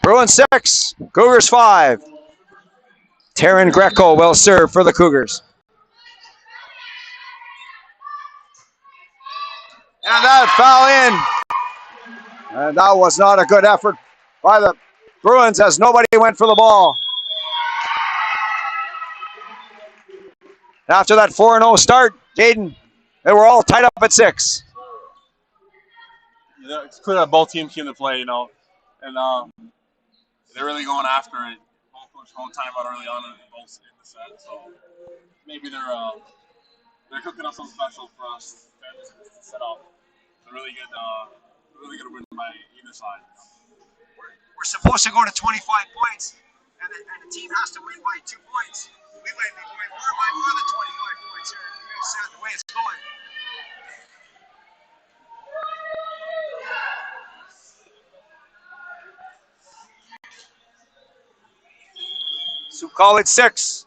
Bruins 6, Cougars 5. Taryn Greco will serve for the Cougars. And that foul in. And that was not a good effort by the Bruins as nobody went for the ball. After that 4-0 start, Jaden, they were all tied up at 6. Yeah, it's clear that both teams came to play, and they're really going after it. Both coach won't time out early on in both in the set, so maybe they're cooking up something special for us to set up. It's a really good win by either side. We're supposed to go to 25 points, and the team has to win by 2 points. We might be going more than 25 points here. The way it's going. Sault College 6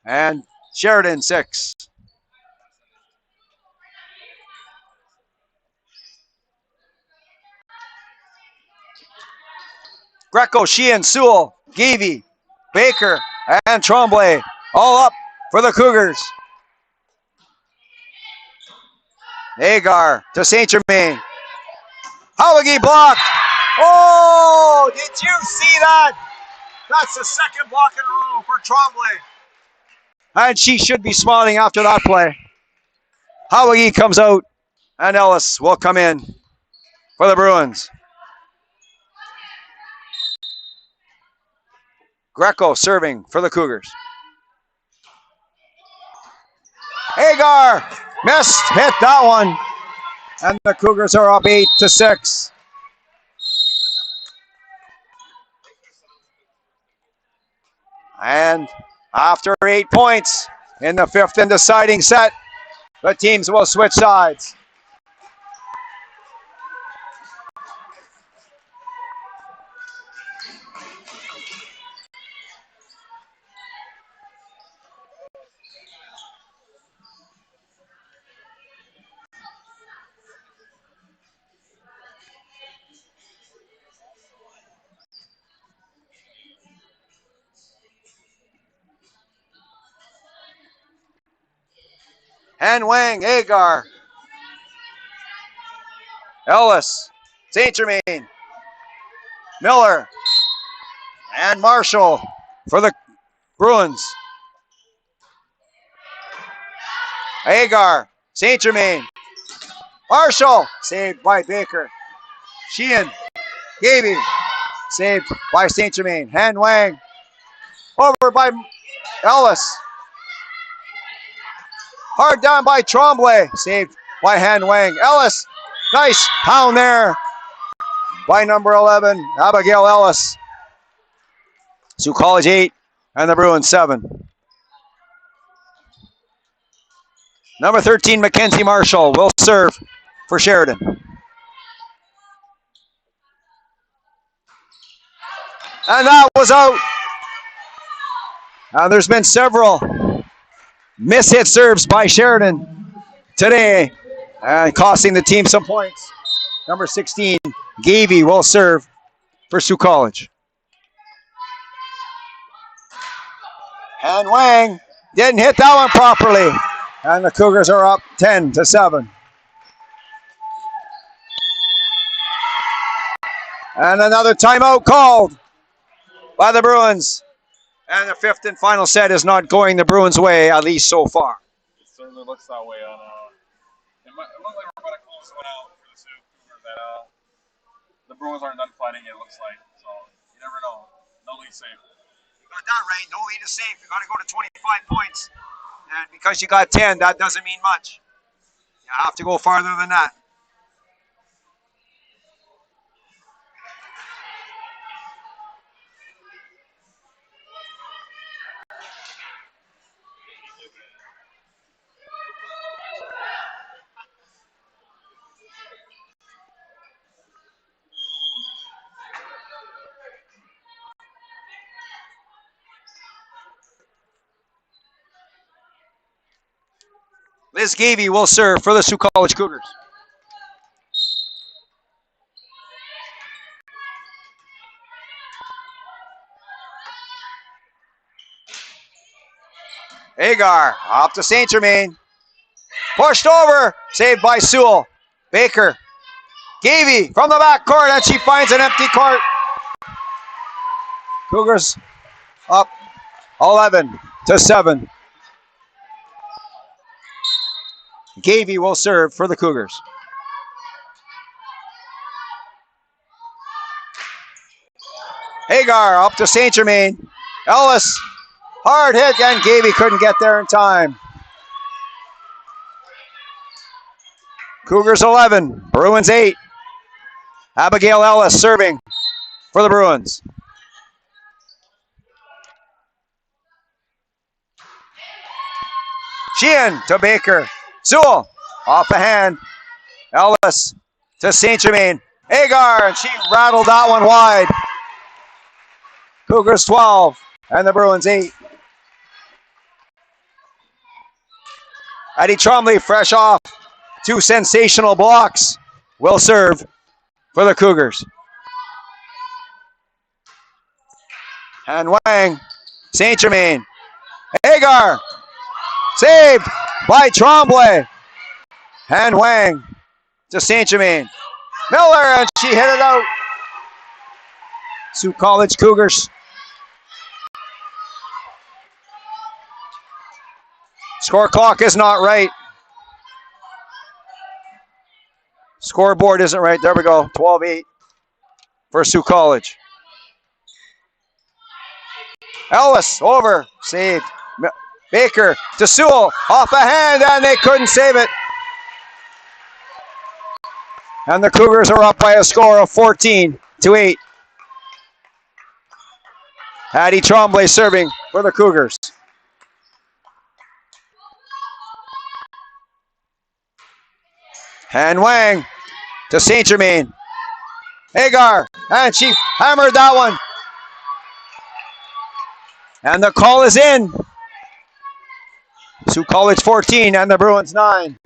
and Sheridan 6. Greco, Sheehan, Sewell, Gavey, Baker, and Tremblay all up for the Cougars. Agar to St. Germain. Halwitke blocked. Oh, did you see that? That's the second block in a row for Tremblay. And she should be smiling after that play. Halwitke comes out, and Ellis will come in for the Bruins. Greco serving for the Cougars. Agar missed, hit that one. And the Cougars are up 8-6. And after 8 points in the fifth and deciding set, the teams will switch sides. Han Wang, Agar, Ellis, St. Germain, Miller, and Marshall for the Bruins. Agar, St. Germain, Marshall, saved by Baker. Sheehan, Gaby, saved by St. Germain. Han Wang, over by Ellis. Hard down by Tremblay, saved by Han Wang. Ellis, nice pound there by number 11, Abigail Ellis. Sault College 8 and the Bruins 7. Number 13, Mackenzie Marshall will serve for Sheridan. And that was out. There's been several miss-hit serves by Sheridan today, costing the team some points. Number 16, Gaby will serve for Sault College. And Wang didn't hit that one properly. And the Cougars are up 10-7. And another timeout called by the Bruins. And the fifth and final set is not going the Bruins' way, at least so far. It certainly looks that way on it looks like we're about to close one out for the Sault Cougars. That the Bruins aren't done fighting, it looks like. So you never know. Nobody's safe. You got that right. No lead is safe. You got to go to 25 points. And because you got 10, that doesn't mean much. You have to go farther than that. Liz Gaby will serve for the Sault College Cougars. Agar up to St. Germain. Pushed over. Saved by Sewell. Baker. Gaby from the back court, and she finds an empty court. Cougars up 11-7. Gaby will serve for the Cougars. Hagar up to St. Germain. Ellis, hard hit, and Gaby couldn't get there in time. Cougars 11, Bruins 8. Abigail Ellis serving for the Bruins. Sheehan to Baker. Sewell off the hand. Ellis to St. Germain. Agar, and she rattled that one wide. Cougars 12 and the Bruins 8. Addie Tromley, fresh off 2 sensational blocks, will serve for the Cougars. And Wang, St. Germain. Agar, saved by Tremblay. And Wang to St. Germain. Miller, and she hit it out. Sault College Cougars. Score clock is not right. Scoreboard isn't right. There we go. 12-8 for Sault College. Ellis over. Saved. Baker to Sewell. Off the hand, and they couldn't save it. And the Cougars are up by a score of 14-8. Hattie Tremblay serving for the Cougars. And Wang to St. Germain. Hagar, and she hammered that one. And the call is in. Sault College 14 and the Bruins 9.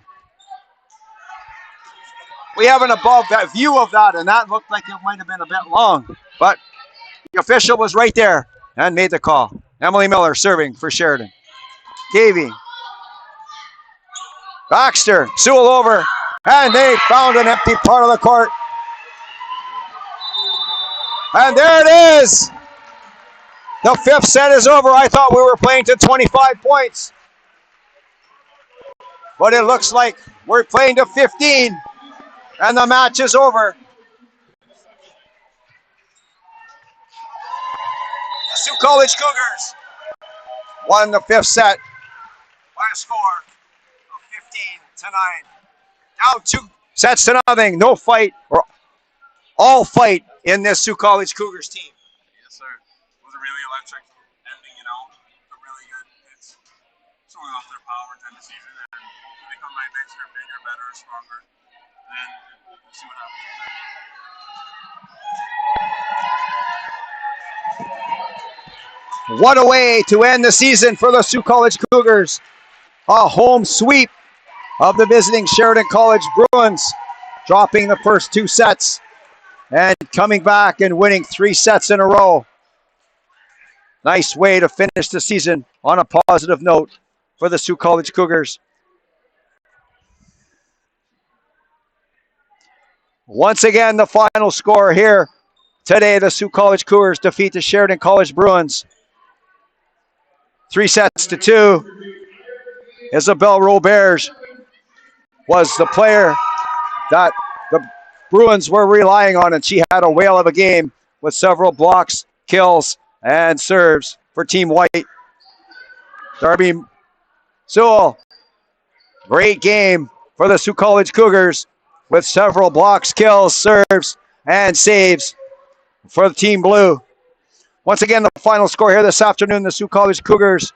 We have an above view of that, and that looked like it might have been a bit long. But the official was right there and made the call. Emily Miller serving for Sheridan. Davey. Baxter, Sewell over, and they found an empty part of the court. And there it is. The fifth set is over. I thought we were playing to 25 points. But it looks like we're playing to 15. And the match is over. The Sault College Cougars won the fifth set by a score of 15-9. Down 2-0. No fight, or all fight in this Sault College Cougars team. Yes, sir. It was a really electric ending, a really good hits. Showing off their power during the season, and hopefully they come back next year bigger, better, stronger, and we'll see what happens. What a way to end the season for the Sault College Cougars. A home sweep of the visiting Sheridan College Bruins, dropping the first 2 sets and coming back and winning 3 sets in a row. Nice way to finish the season on a positive note for the Sault College Cougars. Once again, the final score here today, the Sault College Cougars defeat the Sheridan College Bruins 3-2. Isabelle Roberge was the player that the Bruins were relying on, and she had a whale of a game with several blocks, kills, and serves for Team White. Darby Sewell, great game for the Sault College Cougars with several blocks, kills, serves, and saves for the Team Blue. Once again, the final score here this afternoon, the Sault College Cougars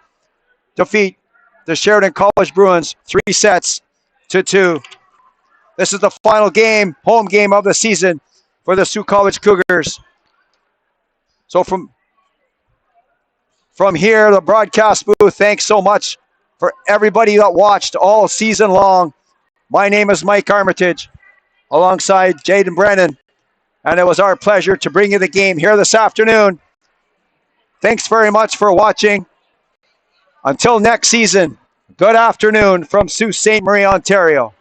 defeat the Sheridan College Bruins 3-2. This is the final game, home game of the season for the Sault College Cougars. So from here, the broadcast booth, thanks so much for everybody that watched all season long. My name is Mike Armitage, alongside Jaden Brennan, and it was our pleasure to bring you the game here this afternoon. Thanks very much for watching. Until next season, good afternoon from Sault Ste. Marie, Ontario.